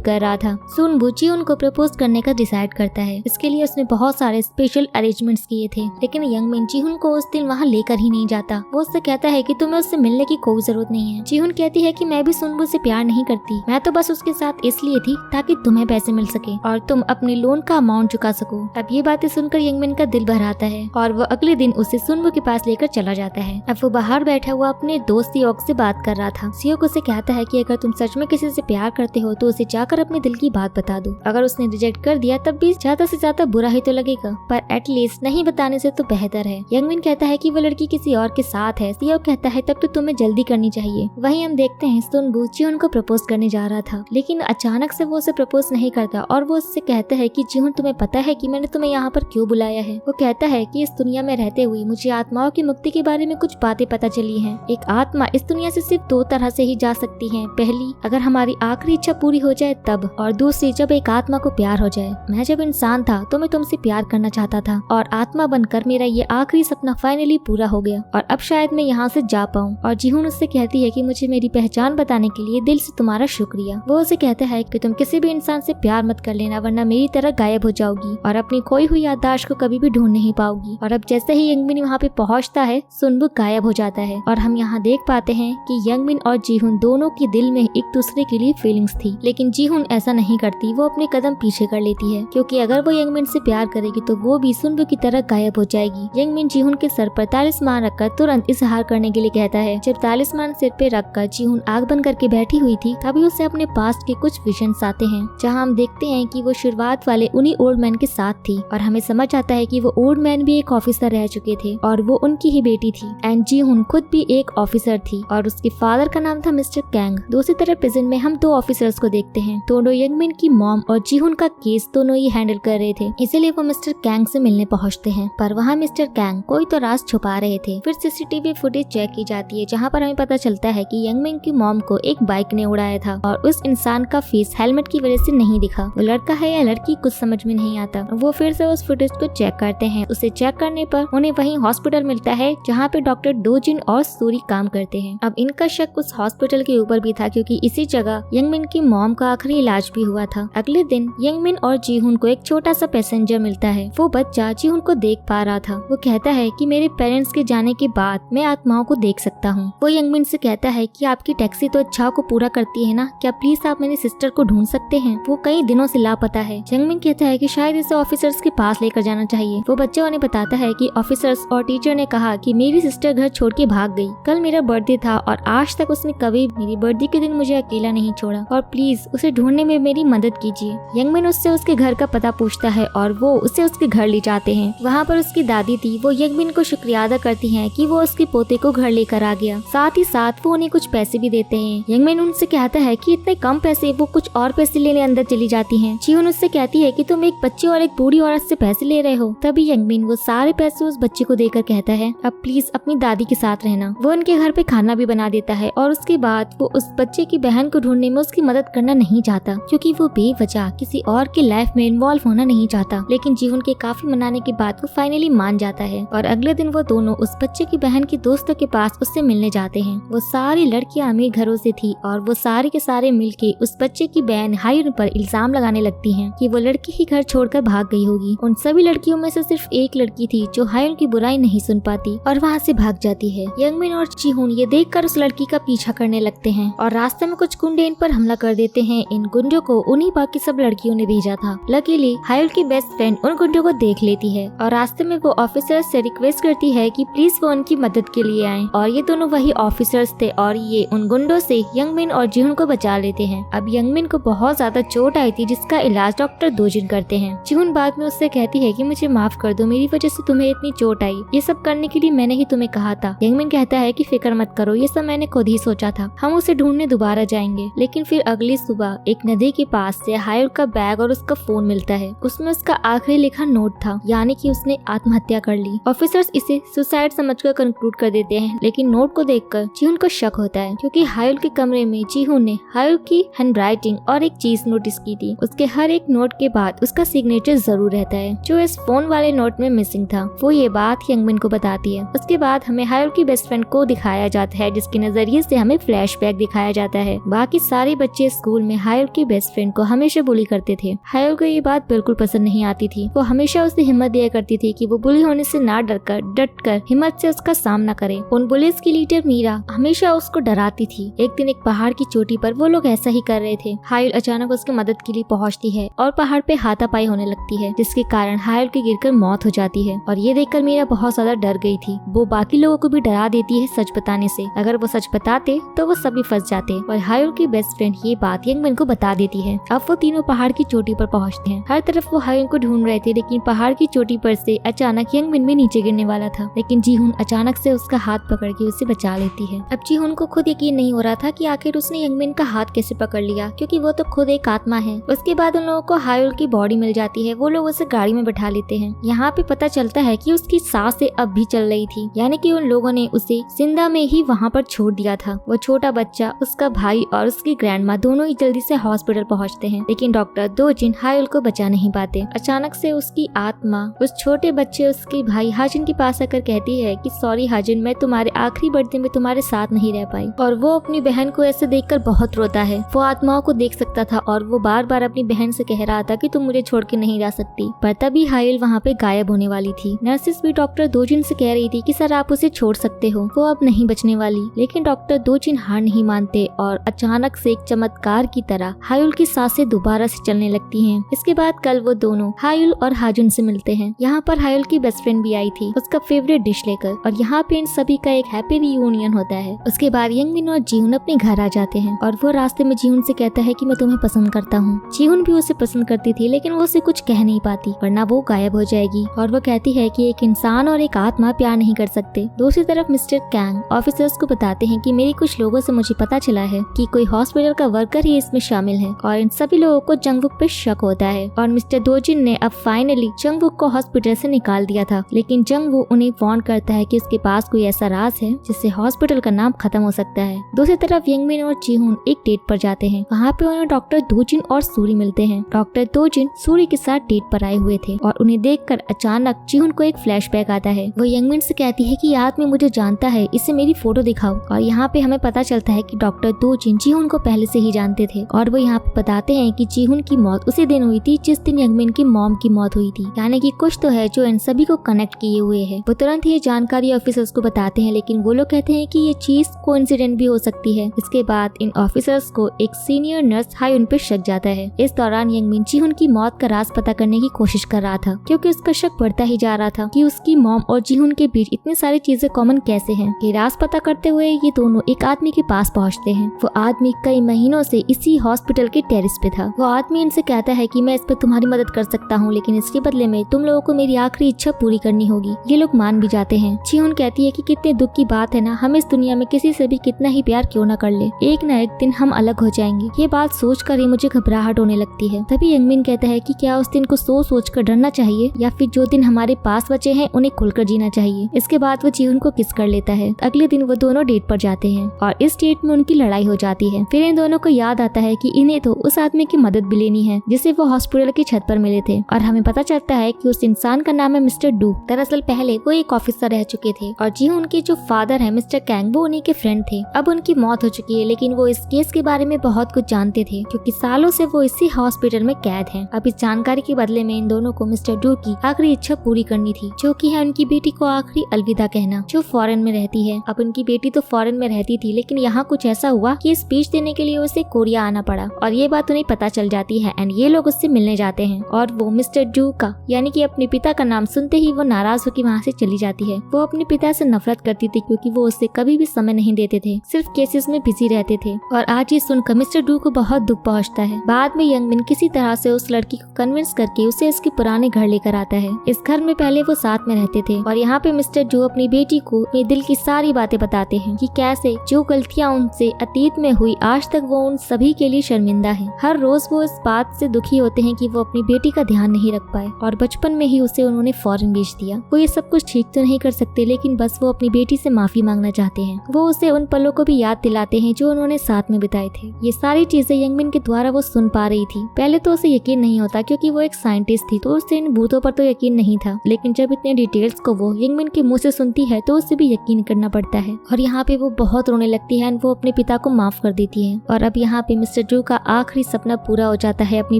कर रहा था। सुनबू जीहुन को प्रपोज करने का डिसाइड करता है। इसके लिए उसने बहुत सारे स्पेशल अरेंजमेंट्स किए थे, लेकिन यंगमिन जीहुन को उस दिन वहाँ लेकर ही नहीं जाता। वो उससे कहता है कि तुम्हें उससे मिलने की कोई जरूरत नहीं है। जीहुन कहती है कि मैं भी सुनबू से प्यार नहीं करती, मैं तो बस उसके साथ इसलिए थी ताकि तुम्हें पैसे मिल सके और तुम अपने लोन का अमाउंट चुका सको। अब ये बातें सुनकर यंगमिन का दिल भर आता है और वो अगले दिन उसे सुनबू के पास लेकर चला जाता है। अब वो बाहर बैठा हुआ अपने दोस्त सियोक से बात कर रहा था। सियोक उसे कहता है कि अगर तुम सच में किसी से प्यार करते हो तो उसे जाकर अपने दिल की बात बता दो। अगर उसने रिजेक्ट कर दिया तब भी ज्यादा से ज्यादा बुरा ही तो लगेगा, पर एटलीस्ट नहीं बताने से तो बेहतर है। यंगमिन कहता है कि वो लड़की किसी और के साथ है। सियोक कहता है तब तो तुम्हें जल्दी करनी चाहिए। वहीं हम देखते हैं सुनबू जीहुन को प्रपोज करने जा रहा था, लेकिन अचानक से वो उसे प्रपोज नहीं करता और वो उससे कहता है कि जीहुन तुम्हें पता है कि मैंने तुम्हें यहाँ पर क्यों बुलाया है। वो कहता है कि इस दुनिया में रहते हुए मुझे आत्माओं की मुक्ति के बारे में कुछ बातें पता चली हैं। एक आत्मा इस दुनिया से सिर्फ दो तरह से ही जा सकती है, पहली अगर हमारी आखिरी इच्छा पूरी हो जाए तब, और दूसरी जब एक आत्मा को प्यार हो जाए। मैं जब इंसान था तो मैं तुमसे प्यार करना चाहता था और आत्मा बनकर मेरा ये आखिरी सपना फाइनली पूरा हो गया और अब शायद मैं यहाँ से जा पाऊँ। और जीहुन उससे कहती है कि मुझे मेरी पहचान बताने के लिए दिल से तुम्हारा शुक्रिया। वो उसे कहता है कि तुम किसी भी इंसान से प्यार मत कर लेना वरना मेरी तरह गायब हो जाओगी और अपनी खोई हुई याददाश्त को कभी भी ढूंढ नहीं पाओगी। और अब जैसे ही यंगमिन वहाँ पे पहुँचता है सुनबू गायब हो जाता है और हम यहाँ देख पाते हैं कि यंगमिन और जीहुन दोनों के दिल में एक दूसरे के लिए फीलिंग्स थी, लेकिन जीहुन ऐसा नहीं करती। वो अपने कदम पीछे कर लेती है क्योंकि अगर वो यंगमिन से प्यार करेगी तो वो भी सुनबू की तरह गायब हो जाएगी। यंगमिन जीहुन के सर पर तालिस्मान रखकर तुरंत इजहार करने के लिए कहता है। जब तालिस्मान सिर पे रखकर जीहुन आग बंद करके बैठी हुई थी तभी उसे अपने पास्ट के कुछ विजन्स आते हैं, जहाँ हम देखते हैं कि वो शुरुआत वाले उन्हीं ओल्ड मैन के साथ थी और हमें समझ आता है कि वो ओल्ड मैन भी एक ऑफिसर रह चुके थे और वो उनकी ही बेटी थी एंड जीहुन खुद भी एक ऑफिसर थी और उसके फादर का नाम था मिस्टर कैंग। दूसरी तरफ प्रेजेंट में हम दो ऑफिसर्स को देखते हैं। दोनों यंगमिन की मॉम और जीहुन का केस दोनों ही हैंडल कर रहे थे, इसीलिए वो मिस्टर कैंग से मिलने पहुंचते हैं, पर वहाँ मिस्टर कैंग कोई तो राज छुपा रहे थे। फिर सीसीटीवी फुटेज चेक की जाती है जहाँ पर हमें पता चलता है कि यंगमिन की मॉम को एक बाइक ने उड़ाया था और उस इंसान का फेस हेलमेट की वजह से नहीं दिखा। वो लड़का है या लड़की कुछ समझ में नहीं आता। वो फिर से उस फुटेज को चेक करते हैं। उसे चेक करने पर उन्हें वहीं हॉस्पिटल मिलता है जहाँ पे डॉक्टर डोजिन और सूरी काम करते हैं। अब इनका शक उस हॉस्पिटल के ऊपर भी था क्योंकि इसी जगह यंगमिन की मॉम का आखिरी इलाज भी हुआ था। अगले दिन यंगमिन और जीहुन को एक छोटा सा पैसेंजर मिलता है। वो बच्चा जीहुन को देख पा रहा था। वो कहता है कि मेरे पेरेंट्स के जाने के बाद मैं आत्माओं को देख सकता हूँ। वो यंगमिन से कहता है कि आपकी टैक्सी तो इच्छाओं को पूरा करती है ना, क्या प्लीज आप मेरी सिस्टर को ढूंढ सकते हैं? वो कई दिनों से लापता है। यंगमिन कहता है कि शायद इसे ऑफिसर्स के पास लेकर जाना चाहिए। वो बच्चा उन्हें बताता है कि ऑफिसर्स और टीचर ने कहा कि मेरी सिस्टर घर छोड़ के भाग गई। कल मेरा बर्थडे था और आज तक उसने कभी मेरी बर्थडे के दिन मुझे अकेला नहीं छोड़ा और प्लीज उसे ढूंढने में मेरी मदद कीजिए। यंगमिन उससे उसके घर का पता पूछता है और वो उसे उसके घर ले जाते हैं। वहाँ पर उसकी दादी थी। वो यंगमिन को शुक्रिया अदा करती है कि वो उसके पोते को घर लेकर आ गया। साथ ही साथ वो उन्हें कुछ पैसे भी देते हैं। यंगमिन उनसे कहता है कि इतने कम पैसे, वो कुछ और पैसे लेने अंदर चली जाती हैं। जीहुन उससे कहती है कि तुम एक बच्चे और एक बूढ़ी औरत से पैसे ले रहे हो। तभी यंगमिन वो सारे पैसे उस बच्चे को देकर कहता है अब प्लीज अपनी दादी के साथ रहना। वो उनके घर पे खाना भी बना देता है और उसके बाद वो उस बच्चे की बहन को ढूंढने में उसकी मदद करना नहीं चाहता क्योंकि वो बेवजह किसी और की लाइफ में इन्वॉल्व होना नहीं चाहता। लेकिन जीहुन के काफी मनाने के बाद वो फाइनली मान जाता है और अगले दिन वो दोनों उस बच्चे की बहन के दोस्तों के पास उससे मिलने जाते हैं। वो सारी लड़कियां अमीर घरों से थी और वो सारे के सारे मिलके उस बच्चे की बहन हायुन पर इल्जाम लगाने लगती हैं कि वो लड़की ही घर छोड़कर भाग गई होगी। उन सभी लड़कियों में से सिर्फ एक लड़की थी जो हायुन की बुराई नहीं सुन पाती और वहाँ से भाग जाती है। यंगमिन और जीहुन ये देखकर उस लड़की का पीछा करने लगते हैं और रास्ते में कुछ गुंडे इन पर हमला कर देते हैं। इन गुंडों को उन्हीं बाकी सब लड़कियों ने भेजा था। लकीली हायुन की बेस्ट फ्रेंड उन गुंडों को देख लेती है और रास्ते में वो ऑफिसर से रिक्वेस्ट करती है कि प्लीज वो उनकी मदद के लिए आए और ये दोनों वही ऑफिसर्स थे और ये उन गुंडों से यंगमिन और जीहुन को बचा लेते हैं। अब यंगमिन को बहुत ज्यादा चोट आई थी जिसका इलाज डॉक्टर दोजिन करते हैं। जीहुन बाद में उससे कहती है कि मुझे माफ कर दो, मेरी वजह से तुम्हें इतनी चोट आई, ये सब करने के लिए मैंने ही तुम्हें कहा था। यंगमिन कहता है कि फिक्र मत करो, ये सब मैंने खुद ही सोचा था, हम उसे ढूंढने दोबारा जाएंगे। लेकिन फिर अगली सुबह एक नदी के पास से हायुन का बैग और उसका फोन मिलता है। उसमें उसका आखिरी लिखा नोट था, यानी कि उसने आत्महत्या कर ली। ऑफिसर्स इसे सुसाइड समझकर कंक्लूड कर देते हैं, लेकिन नोट को देखकर जीहुन को शक होता है क्योंकि हायुन के कमरे में जीहुन ने हायुन की हैंडराइटिंग और एक चीज नोटिस की थी। उसके हर एक नोट के बाद उसका सिग्नेचर जरूर रहता है जो इस फोन वाले नोट में मिसिंग था। वो ये बात यंगमिन को बताती है। उसके बाद हमें हायुन की बेस्ट फ्रेंड को दिखाया जाता जाता है जिसके नजरिए से हमें फ्लैशबैक दिखाया जाता है। बाकी सारे बच्चे स्कूल में हायुल की बेस्ट फ्रेंड को हमेशा बुली करते थे। हायुल को ये बात बिल्कुल पसंद नहीं आती थी। वो हमेशा उसे हिम्मत दिया करती थी कि वो बुली होने से ना डरकर डटकर हिम्मत से उसका सामना करे। उन बुलिस की लीडर मीरा हमेशा उसको डराती थी। एक दिन एक पहाड़ की चोटी पर वो लोग ऐसा ही कर रहे थे। हायुल अचानक उसकी मदद के लिए पहुंचती है और पहाड़ पे हाथापाई होने लगती है, जिसके कारण हायुल की गिरकर मौत हो जाती है। और ये देखकर मीरा बहुत ज्यादा डर गई थी। वो बाकी लोगों को भी डरा देती है सच बताने से। अगर वो सच बताते तो वो सभी फंस जाते और हायुल की बेस्ट फ्रेंड ये बात यंगमिन को बता देती है। अब वो तीनों पहाड़ की चोटी पर पहुंचते हैं। हर तरफ वो हायुल को ढूंढ रहे थे, लेकिन पहाड़ की चोटी पर से अचानक यंगमिन भी नीचे गिरने वाला था, लेकिन जीहुन अचानक से उसका हाथ पकड़ के उसे बचा लेती है। अब जीहुन को खुद यकीन नहीं हो रहा था कि आखिर उसने यंगमिन का हाथ कैसे पकड़ लिया, क्योंकि वो तो खुद एक आत्मा है। उसके बाद उन लोगों को हायुल की बॉडी मिल जाती है। वो लोग उसे गाड़ी में बैठा लेते हैं। यहाँ पे पता चलता है कि उसकी सांसें अब भी चल रही थी, यानी कि उन लोगों ने उसे जिंदा में ही वहाँ पर छोड़ दिया था। वो छोटा बच्चा, उसका भाई और उसकी ग्रैंडमा दोनों ही जल्दी से हॉस्पिटल पहुँचते हैं, लेकिन डॉक्टर दोजिन हायुल को बचा नहीं पाते। अचानक से उसकी आत्मा उस छोटे बच्चे उसके भाई हाजिन के पास आकर कहती है कि सॉरी हाजिन, मैं तुम्हारे आखिरी बर्थडे में तुम्हारे साथ नहीं रह पाई। और वो अपनी बहन को ऐसे देखकर बहुत रोता है। वो आत्माओं को देख सकता था और वो बार बार अपनी बहन से कह रहा था कि तुम मुझे छोड़ के नहीं जा सकती, पर तभी हायुल वहाँ पे गायब होने वाली थी। नर्सेस भी डॉक्टर दोजिन से कह रही थी कि सर आप उसे छोड़ सकते हो, वो अब नहीं बचने वाली, लेकिन डॉक्टर दोजिन हार नहीं मानते और अचानक से एक चमत्कार की तरह हायुल की सांसें दोबारा से चलने लगती हैं। इसके बाद कल वो दोनों हायुल और हाजुन से मिलते हैं। यहाँ पर हायुल की बेस्ट फ्रेंड भी आई थी उसका फेवरेट डिश लेकर, और यहाँ पे इन सभी का एक हैप्पी रियूनियन होता है। उसके बाद यंगमिन और जीहुन अपने घर आ जाते हैं और वो रास्ते में जीहुन से कहता है कि मैं तुम्हें पसंद करता हूँ। जीहुन भी उसे पसंद करती थी, लेकिन वो उसे कुछ कह नहीं पाती वरना वो गायब हो जाएगी। और वो कहती है कि एक इंसान और एक आत्मा प्यार नहीं कर सकते। दूसरी तरफ मिस्टर कैंग ऑफिसर्स को बताते हैं कि मेरे कुछ लोगों से मुझे पता चला है कि कोई हॉस्पिटल का वर्कर ही इसमें शामिल है, और इन सभी लोगों को जंगवुक पे शक होता है। और मिस्टर दोजिन ने अब फाइनली जंगवुक को हॉस्पिटल से निकाल दिया था, लेकिन जंगवुक उन्हें वार्न करता है कि उसके पास कोई ऐसा राज है जिससे हॉस्पिटल का नाम खत्म हो सकता है। दूसरी तरफ यंगमिन और जीहुन एक डेट पर जाते हैं। वहाँ पे उन्हें डॉक्टर दोजिन और सूरी मिलते हैं। डॉक्टर दोजिन सूरी के साथ डेट पर आए हुए थे और उन्हें देखकर अचानक जीहुन को एक फ्लैशबैक आता है। वो यंगमिन से कहती है कि ये आदमी मुझे जानता है, इसे मेरी फोटो दिखाओ। और यहाँ पे हमें पता चलता है कि डॉक्टर दोजिन जीहुन को पहले से ही जानते थे, और वो यहाँ पे बताते हैं कि जीहुन की मौत उसी दिन हुई थी जिस दिन यंगमिन की मॉम की मौत हुई थी, यानी कि कुछ तो है जो इन सभी को कनेक्ट किए हुए है। वो तुरंत ये जानकारी ऑफिसर्स को बताते हैं, लेकिन वो लोग कहते हैं कि ये चीज कोइंसिडेंट भी हो सकती है। इसके बाद इन ऑफिसर्स को एक सीनियर नर्स हायुन पे शक जाता है। इस दौरान यंगमिन जीहुन की मौत का राज पता करने की कोशिश कर रहा था, क्योंकि उसका शक बढ़ता ही जा रहा था कि उसकी मॉम और जीहुन के बीच इतनी सारी चीजें कॉमन कैसे हैं। ये राज पता करते हुए ये दोनों एक आदमी के पास पहुंचते हैं। वो आदमी कई महीनों से इसी हॉस्पिटल के टेरेस पे था। वो आदमी इनसे कहता है कि मैं इस पे तुम्हारी मदद कर सकता हूँ, लेकिन इसके बदले में तुम लोगों को मेरी आखिरी इच्छा पूरी करनी होगी। ये लोग मान भी जाते हैं। जीहुन कहती है कि कितने दुख की बात है ना, हम इस दुनिया में किसी से भी कितना ही प्यार क्यों न कर ले, एक न एक दिन हम अलग हो जाएंगे। ये बात सोचकर ही मुझे घबराहट होने लगती है। तभी यंगमिन कहता है कि क्या उस दिन को सोच कर डरना चाहिए, या फिर जो दिन हमारे पास बचे हैं उन्हें खुलकर जीना चाहिए। इसके बाद वो जीहुन को किस कर लेता है। अगले दिन वो दोनों डेट पर जाते हैं और इस डेट में उनकी लड़ाई हो जाती है। फिर इन दोनों को याद आता है कि इन्हें तो उस आदमी की मदद भी लेनी है जिसे वो हॉस्पिटल की छत पर मिले थे, और हमें पता चलता है कि उस इंसान का नाम है मिस्टर डू। दरअसल पहले वो एक ऑफिसर रह चुके थे और जीहुन के जो फादर है मिस्टर कैंग वो उन्हीं के फ्रेंड थे। अब उनकी मौत हो चुकी है, लेकिन वो इस केस के बारे में बहुत कुछ जानते थे, क्योंकि सालों से वो इसी हॉस्पिटल में कैद हैं। अब इस जानकारी के बदले में इन दोनों को मिस्टर डू की आखिरी इच्छा पूरी करनी थी, जो कि है उनकी बेटी को आखिरी अलविदा कहना, जो फॉरेन में रहती है। अब उनकी बेटी तो फॉरेन में रहती थी, लेकिन यहाँ कुछ ऐसा हुआ कि स्पीच देने के लिए उसे कोरिया आना पड़ा, और ये बात उन्हें पता चल जाती है एंड ये लोग उससे मिलने जाते हैं। और वो मिस्टर डू का यानी कि अपने पिता का नाम सुनते ही वो नाराज होकर वहाँ से चली जाती है। वो अपने पिता से नफरत करती थी, क्योंकि वो उससे कभी भी समय नहीं देते थे, सिर्फ केसेस में बिजी रहते थे। और आज ये सुनकर मिस्टर डू को बहुत दुख पहुंचता है। बाद में यंगमिन किसी तरह से उस लड़की को कन्विंस करके उसे इसके पुराने घर लेकर आता है। इस घर में पहले वो साथ में रहते थे, और यहाँ पे मिस्टर डू अपनी बेटी को अपने दिल की सारी बातें बताते हैं कि कैसे जो गलतियाँ उनसे अतीत में हुई आज तक वो उन सभी के लिए शर्मिंदा है। हर रोज वो इस बात से दुखी होते हैं कि वो अपनी बेटी का ध्यान नहीं रख पाए और बचपन में ही उसे उन्होंने फॉरेन भेज दिया। वो ये सब कुछ ठीक तो नहीं कर सकते, लेकिन बस वो अपनी बेटी से माफी मांगना चाहते हैं। वो उसे उन पलों को भी याद दिलाते हैं जो उन्होंने साथ में बिताए थे। ये सारी चीजें यंगमिन के द्वारा वो सुन पा रही थी। पहले तो उसे यकीन नहीं होता, क्योंकि वो एक साइंटिस्ट थी, तो उसे इन भूतों पर तो यकीन नहीं था, लेकिन जब इतने डिटेल्स को वो यंगमिन के मुंह से सुनती है तो उसे भी यकीन करना पड़ता है। और यहाँ पे वो बहुत रोने लगती है एंड वो अपने पिता को माफ कर देती है। और अब यहाँ पे मिस्टर ड्रू का आखिरी सपना पूरा हो जाता है अपनी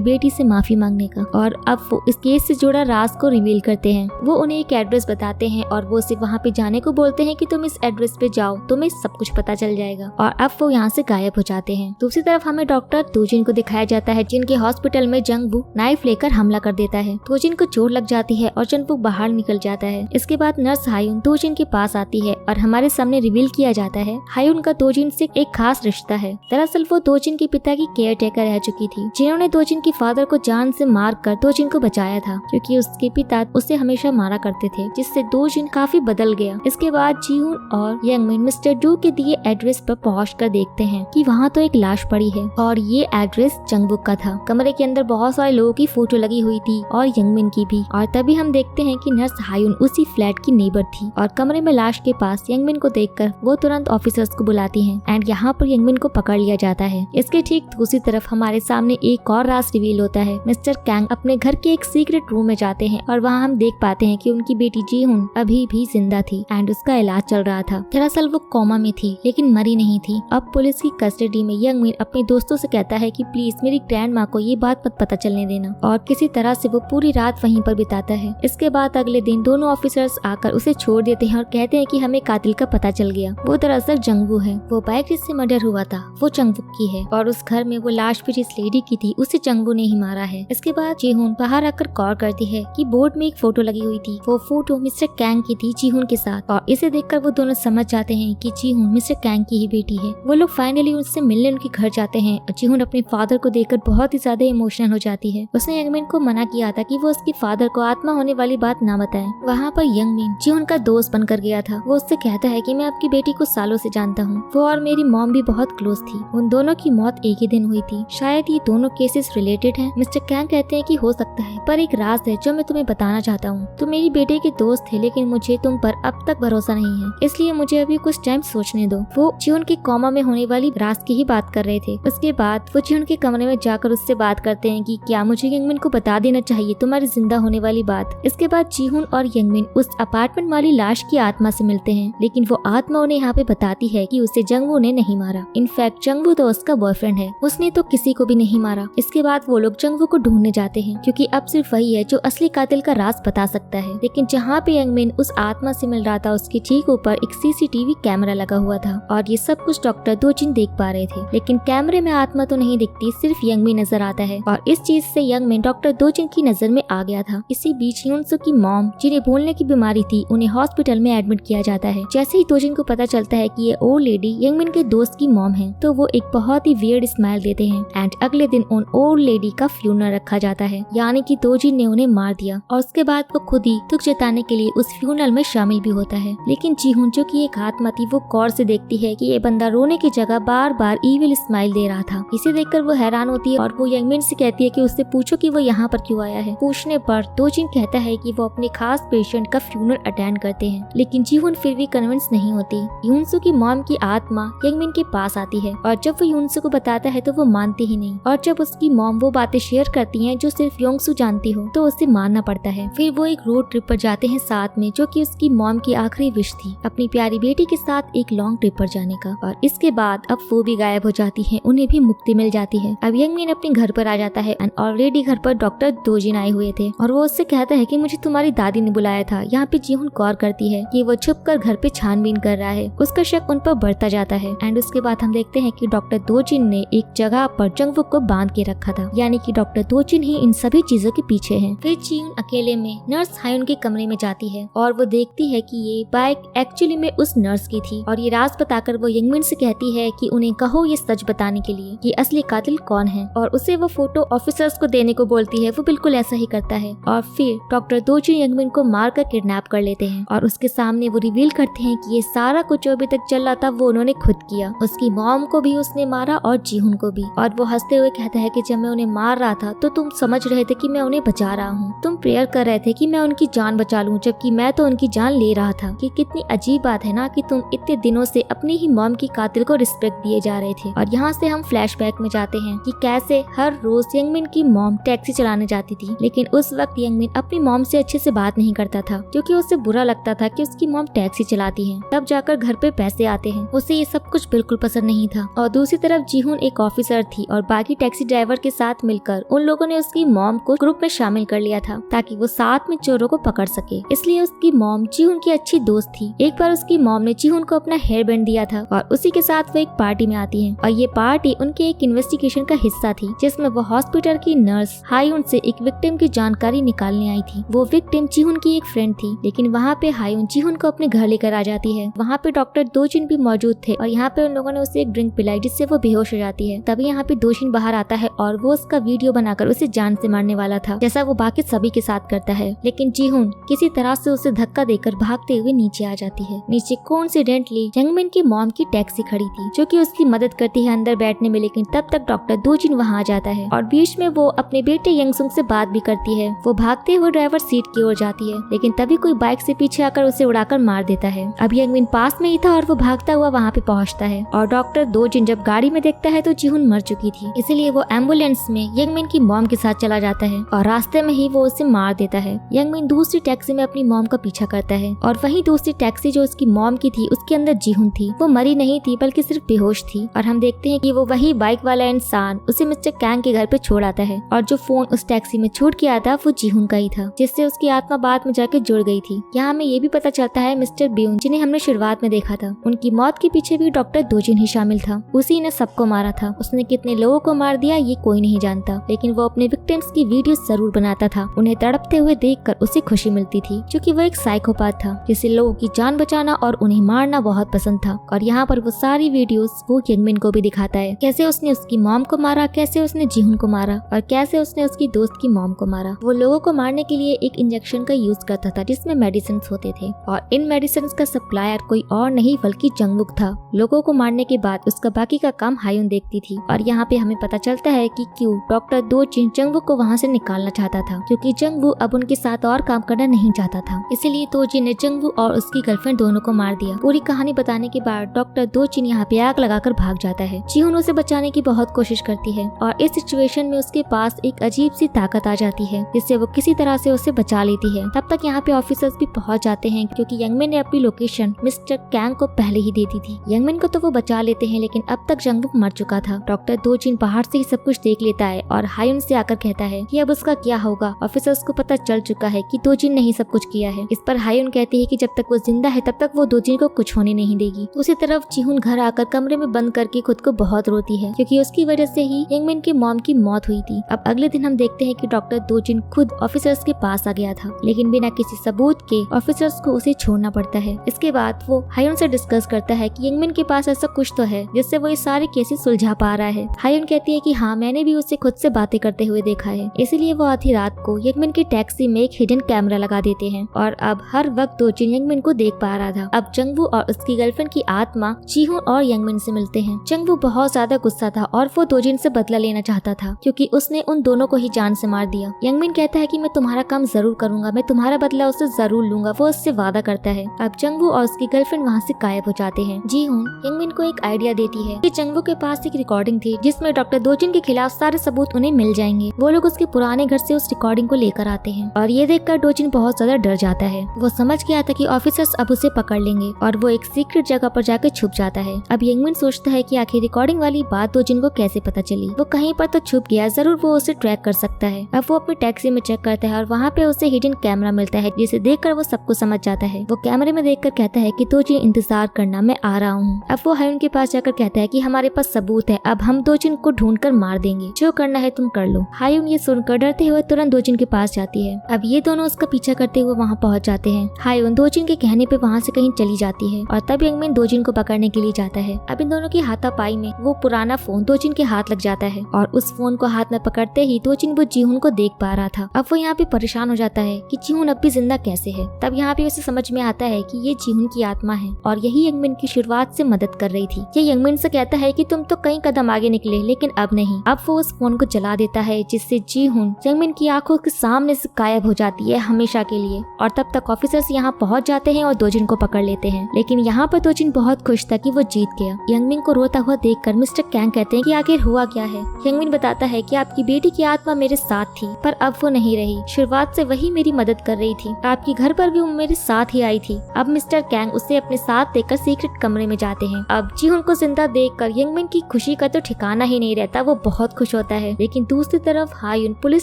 बेटी से माफी मांगने का। और अब वो इस केस से जुड़ा राज को रिवील करते हैं। वो उन्हें एक एड्रेस बताते हैं और वो सिर्फ वहाँ पे जाने को बोलते हैं कि तुम इस एड्रेस पे जाओ, तुम्हें सब कुछ पता चल जाएगा। और अब वो यहाँ से गायब हो जाते हैं। दूसरी तरफ हमें डॉक्टर दोजिन को दिखाया जाता है जिनके हॉस्पिटल में जंगवू नाइफ लेकर हमला कर देता है। दोजिन को चोट लग जाती है और जंगवू बाहर निकल जाता है। इसके बाद नर्स हायुन दोजिन के पास आती है और हमारे सामने रिवील किया जाता है हायुन का दोजिन से एक खास रिश्ता है। दरअसल वो दोजिन के पिता की केयर टेकर रह चुकी थी जिन्होंने दोजिन के फादर को जान से मार कर दोजिन को बचाया था, क्योंकि उसके पिता उसे हमेशा मारा करते थे, जिससे दोजिन काफी बदल गया। इसके बाद जीहुन और यंगमिन मिस्टर ड्रू के दिए एड्रेस पर पहुंचकर देखते हैं कि वहाँ तो एक लाश पड़ी है और ये एड्रेस जंगबुक का था। कमरे के अंदर बहुत सारे लोगों की फोटो लगी हुई थी और यंगमिन की भी। और तभी हम देखते हैं कि नर्स हायुन उसी फ्लैट की नेबर थी और कमरे में लाश के पास यंगमिन को देखकर वो तुरंत ऑफिसर्स को बुलाती हैं एंड यहाँ पर यंगमिन को पकड़ लिया जाता है। इसके ठीक दूसरी तरफ हमारे सामने एक और राज रिवील होता है। मिस्टर कैंग अपने घर के एक सीक्रेट रूम में जाते हैं और वहाँ हम देख पाते हैं कि उनकी बेटी जीहुन अभी भी जिंदा थी एंड उसका इलाज चल रहा था। दरअसल वो कोमा में थी लेकिन मरी नहीं थी। अब पुलिस की कस्टडी में यंगमिन अपने दोस्तों से कहता है कि प्लीज मेरी ग्रैंड माँ को ये बात मत पता चलने देना, और किसी तरह से वो पूरी रात वहीं पर बिताता है। इसके बाद अगले दिन दोनों ऑफिसर्स आकर उसे छोड़ देते हैं और कहते हैं कि हमें कातिल का पता चल गया। वो दरअसल जंगवू है। वो बाइक जिससे मर्डर हुआ था वो जंगवू की है और उस घर में वो लाश भी जिस लेडी की थी उसे जंगवू ने ही मारा है। इसके बाद जीहुन बाहर आकर कॉल करती है कि बोर्ड में एक फोटो लगी हुई थी। वो फोटो मिस्टर कैंग की थी जीहुन के साथ, और इसे देखकर वो दोनों समझ जाते हैं कि जीहुन मिस्टर कैंग की ही बेटी है। वो लोग फाइनली उनसे मिलने उनके घर जाते हैं और जीहुन अपने फादर को देखकर बहुत ही ज्यादा इमोशनल हो जाती है। उसने यंगमिन को मना किया था कि वो उसके फादर को आत्मा होने वाली बात ना बताए। वहाँ पर यंगमिन जीहुन का दोस्त बनकर गया था। वो उससे कहता है कि मैं आपकी बेटी को सालों से जानता हूँ। वो और मेरी मॉम भी बहुत क्लोज थी। उन दोनों की मौत एक ही दिन हुई थी। शायद ये दोनों केसेस रिलेटेड हैं। मिस्टर कैंग कहते हैं कि हो सकता है, पर एक राज है जो मैं तुम्हें बताना चाहता हूँ। तुम मेरी बेटे के दोस्त थे लेकिन मुझे तुम पर अब तक भरोसा नहीं है, इसलिए मुझे अभी कुछ टाइम सोचने दो। वो जीहुन के कोमा में होने वाली राज की ही बात कर रहे थे। उसके बाद वो जीहुन के कमरे में जाकर उससे बात करते हैं कि क्या मुझे यंगमिन को बता देना चाहिए तुम्हारी जिंदा होने वाली बात। इसके बाद जीहुन और यंगमिन उस अपार्टमेंट वाली लाश की आत्मा से मिलते हैं, लेकिन वो आत्मा उन्हें यहाँ पे बताती है कि उसे जंगवू ने नहीं मारा। इनफैक्ट जंगवू तो उसका बॉयफ्रेंड है, उसने तो किसी को भी नहीं मारा। इसके बाद वो लोग जंगवू को ढूंढने जाते हैं क्योंकि अब सिर्फ वही है जो असली कातिल का राज बता सकता है। लेकिन जहाँ पे यंगमिन उस आत्मा से मिल रहा था उसके ठीक ऊपर एक सीसीटीवी कैमरा लगा हुआ था और ये सब कुछ डॉक्टर दोजिन देख पा रहे थे। लेकिन कैमरे में आत्मा तो नहीं दिखती, सिर्फ यंगमिन नजर आता है और इस चीज से यंगमिन डॉक्टर दोजिन की नजर में आ गया था। इसी बीच ह्यूनसो की मॉम जिन्हें भूलने की बीमारी थी उन्हें हॉस्पिटल में एडमिट किया जाता है। जैसे ही दोजिन को पता चलता है कि ये ओल्ड लेडी यंगमिन के दोस्त की मॉम है तो वो एक बहुत ही वियर्ड स्माइल देते हैं एंड अगले दिन उन ओल्ड लेडी का फ्यूनरल रखा जाता है, यानी कि दोजिन ने उन्हें मार दिया। और उसके बाद वो खुद ही दुख जताने के लिए उस फ्यूनरल में शामिल भी होता है। लेकिन जीहुन जो कि एक आत्मा थी वो गौर से देखती है कि ये बंदा रोने की जगह बार बार ईविल स्माइल दे रहा था। इसे देखकर वो हैरान होती है और वो यंगमिन से कहती है कि उससे पूछो कि वो यहाँ पर क्यों आया है। पूछने पर दोजिन कहता है कि वो अपने खास पेशेंट का फ्यूनरल अटेंड करते हैं, लेकिन जीहुन फिर भी कन्विंस नहीं होती। ह्यूनसो की मॉम की आत्मा यंगमिन के पास आती है और जब वो ह्यूनसो को बताता है तो वो मानती ही नहीं, और जब उसकी मॉम वो बातें शेयर करती हैं जो सिर्फ योंगसू जानती हो तो उसे मानना पड़ता है। फिर वो एक रोड ट्रिप पर जाते हैं साथ में, जो कि उसकी मॉम की आखिरी विश थी अपनी प्यारी बेटी के साथ एक लॉन्ग ट्रिप पर जाने का। और इसके बाद अब वो भी गायब हो जाती है, उन्हें भी मुक्ति मिल जाती है। अब यंगमिन अपने घर पर आ जाता है एंड ऑलरेडी घर पर डॉक्टर दोजिन आए हुए थे और वो उससे कहता है कि मुझे तुम्हारी दादी ने बुलाया था। यहाँ पे जीहुन गौर करती है कि वो छुप कर घर पे छानबीन कर रहा है। उसका शक उन पर बढ़ता जाता है एंड उसके बाद हम देखते हैं कि डॉक्टर दोजिन ने एक जगह पर जंगवू को बांध के रखा था, यानी कि डॉक्टर दोजिन ही इन सभी चीजों के पीछे है। फिर जीहुन अकेले में नर्स हायुन के कमरे में जाती है और वो देखती है कि ये बाइक एक्चुअली में उस नर्स की थी और ये राज बताकर वो यंगमिन से कहती है कि उन्हें कहो ये सच बताने के लिए कि असली कातिल कौन है, और उसे वो फोटो ऑफिसर्स को देने को बोलती है। वो बिल्कुल ऐसा ही करता है और फिर डॉक्टर दोजिन यंगमिन को मार कर किडनैप कर लेते हैं और उसके सामने वो रिवील करते हैं कि ये सारा कुछ जो अभी तक चल रहा था वो उन्होंने खुद किया। उसकी मॉम को भी उसने मारा और जीहुन को भी। और वो हंसते हुए कहता है कि जब मैं उन्हें मार रहा था तो तुम समझ रहे थे कि मैं उन्हें बचा रहा हूँ, तुम प्रेयर कर रहे थे कि मैं उनकी जान बचा लूं, जबकि मैं तो उनकी जान ले रहा था। कि कितनी अजीब बात है ना कि तुम इतने दिनों से अपनी ही मॉम की कातिल को रिस्पेक्ट दिए जा रहे थे। और यहाँ से हम फ्लैशबैक में जाते हैं कि कैसे हर रोज यंगमिन की मॉम टैक्सी चलाने जाती थी, लेकिन उस वक्त यंगमिन अपनी मॉम से अच्छे से बात नहीं करता था क्योंकि उसे बुरा लगता था कि उसकी मॉम टैक्सी चलाती है। तब तब जाकर घर पे पैसे आते हैं। उसे ये सब कुछ बिल्कुल पसंद नहीं था। और दूसरी तरफ जीहुन एक ऑफिसर थी और बाकी टैक्सी ड्राइवर के साथ मिलकर उन लोगों ने उसकी मॉम को ग्रुप में शामिल कर लिया था ताकि वो साथ में चोरों को पकड़ सके। इसलिए उसकी मॉम जीहुन की अच्छी दोस्त थी। एक बार उसकी मॉम ने जीहुन को अपना हेयर बैंड दिया था और उसी के साथ वो एक पार्टी में आती है और ये पार्टी उनके एक इन्वेस्टिगेशन का हिस्सा थी जिसमें वो हॉस्पिटल की नर्स हायुन से एक विक्टिम की जानकारी निकालने आई थी। वो विक्टिम जीहुन की एक फ्रेंड थी, लेकिन वहाँ पे हायुन जीहुन को अपने घर लेकर आ जाती है। वहाँ पे डॉक्टर दोजिन भी मौजूद थे और यहाँ पे उन लोगों ने उसे एक ड्रिंक पिलाई जिससे वो बेहोश हो जाती है। तभी यहाँ पे दोजिन बाहर आता है और वो उसका वीडियो बनाकर उसे जान से मारने वाला था, जैसा वो बाकी सभी के साथ करता है। लेकिन जीहुन किसी तरह से उसे धक्का देकर भागते हुए नीचे आ जाती है। नीचे कोइंसिडेंटली यंगमिन की मॉम की टैक्सी खड़ी थी जो कि उसकी मदद करती है अंदर बैठने में, लेकिन तब तक डॉक्टर दोजिन वहाँ आ जाता है और बीच में वो अपने बेटे यंगसुंग से बात भी करती है। वो भागते हुए ड्राइवर सीट की ओर जाती है, लेकिन तभी कोई बाइक से पीछे आकर उसे उड़ाकर मार देता है। अब यंगमिन पास में ही था और वो भागता हुआ वहाँ पे पहुँचता है और डॉक्टर दोजिन जब गाड़ी में देखता है तो जीहुन मर चुकी थी। इसलिए वो एम्बुलेंस में यंगमिन की मॉम के साथ चला जाता है और रास्ते में ही वो उसे मार देता है। यंगमिन दूसरी टैक्सी में अपनी मॉम का पीछा करता है और वहीं दूसरी टैक्सी जो उसकी मॉम की थी उसके अंदर जीहुन थी। वो मरी नहीं थी बल्कि सिर्फ बेहोश थी और हम देखते हैं कि वो वही बाइक वाला इंसान उसे मिस्टर कैंग के घर पे छोड़ आता है और जो फोन उस टैक्सी में छूट के आता वो जीहुन का ही था, जिससे उसकी आत्मा बाद में जाके जुड़ गई थी। यहाँ हमें ये भी पता चलता है मिस्टर ब्यून जिन्हें हमने शुरुआत में देखा था, उनकी मौत के पीछे भी डॉक्टर दोजिन ही शामिल था। उसी ने सबको मारा था। उसने कितने लोगों को मार दिया ये कोई नहीं जानता, लेकिन वो अपने विक्टिम्स की वीडियो जरूर बनाता था। उन्हें तड़पते हुए देखकर उसे खुशी मिलती थी क्योंकि वो एक साइकोपैथ था जिसे लोगों की जान बचाना और उन्हें मारना बहुत पसंद था। और यहाँ पर वो सारी वीडियोस वो यंगमिन को भी दिखाता है, कैसे उसने उसकी मॉम को मारा, कैसे उसने जीहुन को मारा और कैसे उसने उसकी दोस्त की मॉम को मारा। वो लोगों को मारने के लिए एक इंजेक्शन का यूज करता था जिसमें मेडिसिन होते थे और इन मेडिसिन का सप्लायर कोई और नहीं बल्कि जंगवुक था। लोगों को मारने के बाद उसका बाकी का काम हायुन देखती थी और यहाँ पे हमें पता चलता है कि क्यों डॉक्टर दोजिन जंगवुक को वहाँ से निकालना चाहता था, क्योंकि जंगवुक अब उनके साथ और काम करना नहीं चाहता था। इसीलिए दोजिन ने जंगवुक और उसकी गर्लफ्रेंड दोनों को मार दिया। पूरी कहानी बताने के बाद डॉक्टर दोजिन यहाँ पे आग लगाकर भाग जाता है। जीहुन उसे बचाने की बहुत कोशिश करती है और इस सिचुएशन में उसके पास एक अजीब सी ताकत आ जाती है जिससे वो किसी तरह से उसे बचा लेती है। तब तक यहाँ पे ऑफिसर्स भी पहुँच जाते हैं क्योंकि यंगमिन ने अपनी लोकेशन मिस्टर कैंग को पहले ही दे दी थी। यंगमिन को तो वो बचा लेते हैं, लेकिन अब तक जंगवुक मर चुका था। डॉक्टर दोजिन बाहर से ही सब कुछ देख लेता है और हायुन से आकर कहता है कि अब उसका क्या होगा। ऑफिसर्स को पता चल चुका है कि दोजिन ने ही सब कुछ किया है। इस पर हायुन कहती है कि जब तक वो जिंदा है तब तक वो दोजिन को कुछ होने नहीं देगी। दूसरी तरफ जीहुन घर आकर कमरे में बंद करके खुद को बहुत रोती है क्योंकि उसकी वजह से ही यंगमिन की मॉम की मौत हुई थी। अब अगले दिन हम देखते हैं कि डॉक्टर दोजिन खुद ऑफिसर्स के पास आ गया था, लेकिन बिना किसी सबूत के ऑफिसर्स को उसे छोड़ना पड़ता है। इसके बाद वो हायुन से डिस्कस करता है कि यंगमिन के पास ऐसा कुछ तो है जिससे वो ये सारे केसेस सुलझा पा रहा है। हायुन कहती है कि हाँ, मैंने भी उसे खुद से बातें करते हुए देखा है। इसीलिए वो आधी रात को यंगमिन की टैक्सी में एक हिडन कैमरा लगा देते हैं और अब हर वक्त दोजिन यंगमिन को देख पा रहा था। अब जंगवू और उसकी गर्लफ्रेंड की आत्मा जीहुन और यंगमिन से मिलते हैं। जंगवू बहुत ज्यादा गुस्सा था और वो दोजिन से बदला लेना चाहता था क्योंकि उसने उन दोनों को ही जान से मार दिया। यंगमिन कहता है कि मैं तुम्हारा काम जरूर करूंगा, मैं तुम्हारा बदला उससे जरूर लूंगा। वो उससे वादा करता है। अब जंगवू और उसकी गर्लफ्रेंड वहाँ से गायब हो जाते हैं। जीहुन यंगमिन को एक आइडिया देती है कि जंगवू के पास एक रिकॉर्डिंग थी जिसमें डॉक्टर दोजिन के खिलाफ सारे सबूत उन्हें मिल जाएंगे। वो लोग उसके पुराने घर से उस रिकॉर्डिंग को लेकर आते हैं और ये देखकर दोजिन बहुत ज्यादा डर जाता है। वो समझ गया था कि ऑफिसर्स अब उसे पकड़ लेंगे और वो एक सीक्रेट जगह पर जाकर छुप जाता है। अब यंगमिन सोचता है कि आखिर रिकॉर्डिंग वाली बात दोजिन को कैसे पता चली। वो कहीं पर तो छुप गया, जरूर वो उसे ट्रैक कर सकता है। अब वो अपनी टैक्सी में चेक करता है और वहाँ पे उसे हिडन कैमरा मिलता है जिसे देखकर वो सब कुछ समझ जाता है। वो कैमरे में देखकर कहता है कि दोजिन इंतजार करना, मैं आ रहा हूँ। अब वो हायुन के पास जाकर कहता है कि हमारे पास सबूत है, अब हम दोजिन को ढूंढकर मार देंगे, जो करना है तुम कर लो। हायुन ये सुनकर डरते हुए तुरंत दोजिन के पास जाती है। अब ये दोनों उसका पीछा करते हुए वहाँ पहुँच जाते हैं। हायुन दोजिन के कहने पे वहाँ से कहीं चली जाती है और तब यंगमिन दोजिन को पकड़ने के लिए जाता है। अब इन दोनों की हाथापाई में वो पुराना फोन दोजिन के हाथ लग जाता है और उस फोन को हाथ में पकड़ते ही दोजिन वो जीहुन को देख पा रहा था। अब वो यहाँ पे परेशान हो जाता है कि जीहुन अब भी जिंदा कैसे है। तब यहाँ पे उसे समझ में आता है कि ये जीहुन की आत्मा है और यही यंगमिन की शुरुआत से मदद कर रही थी। ये यंगमिन से कहता है कि तुम तो कई कदम आगे निकले, लेकिन अब नहीं। अब वो उस फोन को जला देता है जिससे जीहुन यंगमिन की आंखों के सामने से गायब हो जाती है हमेशा के लिए। और तब तक ऑफिसर्स यहाँ पहुँच जाते हैं और दोजिन को पकड़ लेते हैं। लेकिन यहाँ पर दोजिन बहुत खुश था कि वो जीत गया। यंगमिन को रोता हुआ देखकर मिस्टर कैंग कहते हैं कि आखिर हुआ क्या है। यंगमिन बताता है कि आपकी बेटी की आत्मा मेरे साथ थी पर अब वो नहीं रही। शुरुआत से वही मेरी मदद कर रही थी, आपके घर पर भी वो मेरे साथ ही आई थी। अब मिस्टर कैंग उसे अपने साथ लेकर सीक्रेट कमरे में जाते हैं। अब जीहुन को जिंदा देखकर यंगमिन की खुशी का तो ठिकाना ही नहीं रहता, वो बहुत खुश होता है। लेकिन दूसरी तरफ हायुन पुलिस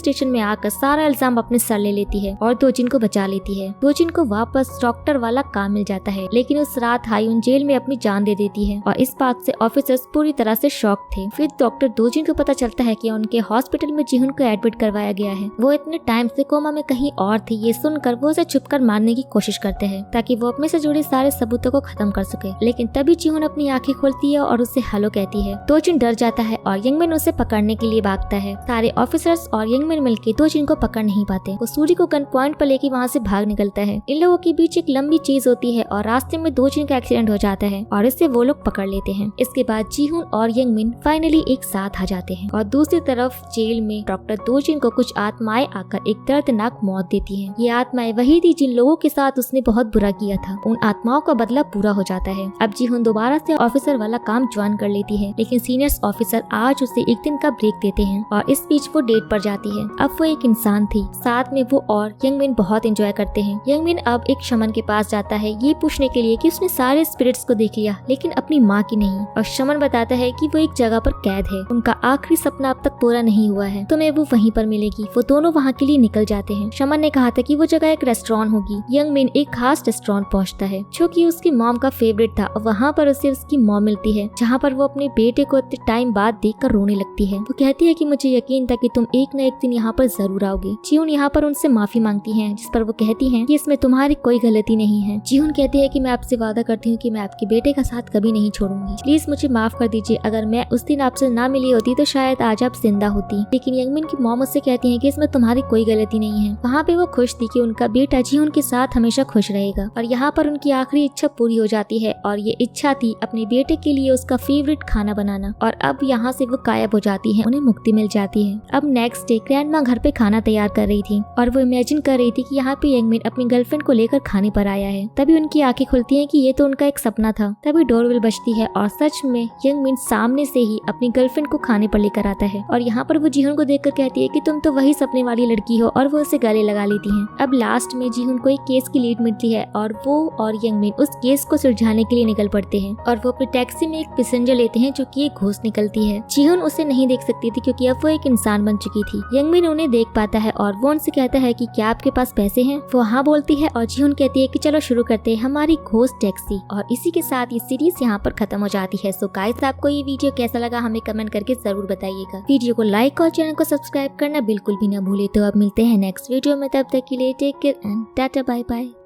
स्टेशन में आकर सारा इल्जाम अपने सर ले लेती है और दोजिन को बचा लेती है। दोजिन को वापस डॉक्टर वाला काम मिल जाता है, लेकिन उस रात हायुन जेल में अपनी जान दे देती है और इस बात से ऑफिसर्स पूरी तरह से शॉक थे। फिर डॉक्टर दोजिन को पता चलता है कि उनके हॉस्पिटल में जीहुन को एडमिट करवाया गया है। वो इतने टाइम से कोमा में कहीं और थी। ये सुनकर वो उसे छुपकर मारने की कोशिश करते हैं ताकि वो अपने से जुड़े सारे सबूतों को खत्म कर सके। लेकिन तभी जीहुन अपनी आंखें खोलती है और उसे हेलो कहती है। दोजिन डर जाता है और यंगमिन उसे पकड़ने के लिए भागता है। सारे ऑफिसर्स और यंगमिन मिलकर दोजिन को पकड़ नहीं पाते। वो सूरी को गन पॉइंट पर लेके वहाँ से भाग निकलता है। इन लोगों के बीच एक लंबी चीज होती है और रास्ते में दोजिन का एक्सीडेंट हो जाता है और इससे वो लोग पकड़ लेते हैं। इसके बाद जीहुन और यंगमिन फाइनली एक साथ आ जाते हैं और दूसरी तरफ जेल में डॉक्टर दोजिन को कुछ आत्माएं आकर एक दर्दनाक मौत देती हैं। ये आत्माएं वही थी जिन लोगों के साथ उसने बहुत बुरा किया था। उन आत्माओं का बदला पूरा हो जाता है। अब जीहुन दोबारा से ऑफिसर वाला काम ज्वाइन कर लेती है, लेकिन सीनियर्स ऑफिसर आज उसे एक दिन का ब्रेक देते हैं और इस बीच वो डेट पर जाती है। अब वो एक इंसान थी। साथ में वो और यंगमिन बहुत एंजॉय करते हैं। यंगमिन अब एक शमन के पास जाता है ये पूछने के लिए कि उसने सारे स्पिरिट्स को देख लिया लेकिन अपनी माँ की नहीं, और शमन बताता है कि वो एक जगह पर कैद है। उनका आखिरी सपना अब तक पूरा नहीं हुआ है, तुम्हें वो वहीं पर मिलेगी। वो दोनों वहाँ के लिए निकल जाते हैं। शमन ने कहा था कि वो जगह एक रेस्टोरेंट होगी। यंगमिन एक खास रेस्टोरेंट पहुँचता है जो कि उसकी मॉम का फेवरेट था और वहाँ पर उसे उसकी मॉम मिलती है, जहाँ पर वो अपने बेटे को इतने टाइम बाद देखकर रोने लगती है। वो कहती है कि मुझे यकीन था कि तुम एक न एक दिन यहाँ पर जरूर आओगे। जीहुन यहाँ पर उनसे माफी मांगती है, जिस पर वो कहती है कि इसमें तुम्हारी कोई गलती नहीं है। जीहुन कहती है कि मैं आपसे वादा करती हूँ कि मैं आपके बेटे का साथ कभी नहीं छोड़ूंगी। प्लीज मुझे माफ कर दीजिए। अगर मैं उस दिन आपसे ना मिली होती तो शायद आज आप जिंदा होती। लेकिन यंगमिन की मॉम उससे कहती है कि इसमें तुम्हारी कोई गलती नहीं है। वहाँ पे वो खुश थी कि उनका बेटा जीहुन के साथ हमेशा खुश रहेगा और यहाँ पर उनकी आखिरी इच्छा पूरी हो जाती है और ये इच्छा थी अपने बेटे के लिए उसका फेवरेट खाना बनाना। और अब यहाँ से वो गायब हो जाती है, उन्हें मुक्ति मिल जाती है। अब नेक्स्ट डे ग्रैंडमा घर पे खाना तैयार कर रही थी और वो इमेजिन कर रही थी कि यहाँ पे यंगमिन अपनी गर्लफ्रेंड को लेकर खाने पर आया है। तभी उनकी आंखें खुलती हैं कि ये तो उनका एक सपना था। तभी डोरबेल बजती है और सच में यंगमिन सामने से ही अपनी गर्लफ्रेंड को खाने पर लेकर आता है और यहाँ पर वो जीहुन को देखकर कहती है कि तुम तो वही सपने वाली लड़की हो और वो उसे गले लगा लेती है। अब लास्ट में जीहुन को एक केस की लीड मिलती है और वो और यंगमिन उस केस को सुलझाने के लिए निकल पड़ते हैं और वो अपनी टैक्सी में एक पैसेंजर लेते हैं जो कि एक घोस्ट निकलती है। जीहुन उसे नहीं देख सकती थी क्योंकि अब वो एक इंसान बन चुकी थी। यंगमिन उन्हें देख पाता है और वो उनसे कहता है कि क्या आपके पास पैसे हैं। वो हाँ बोलती है और जीहुन कहती है कि चलो शुरू करते हैं हमारी घोस्ट टैक्सी। और इसी के साथ ये सीरीज यहाँ पर खत्म हो जाती है। सो गाइस, आपको ये वीडियो कैसा लगा हमें कमेंट करके जरूर बताइएगा। वीडियो को लाइक और चैनल को सब्सक्राइब करना बिल्कुल भी ना भूले। तो अब मिलते हैं नेक्स्ट वीडियो में, तब तक के लिए take care and tata bye bye.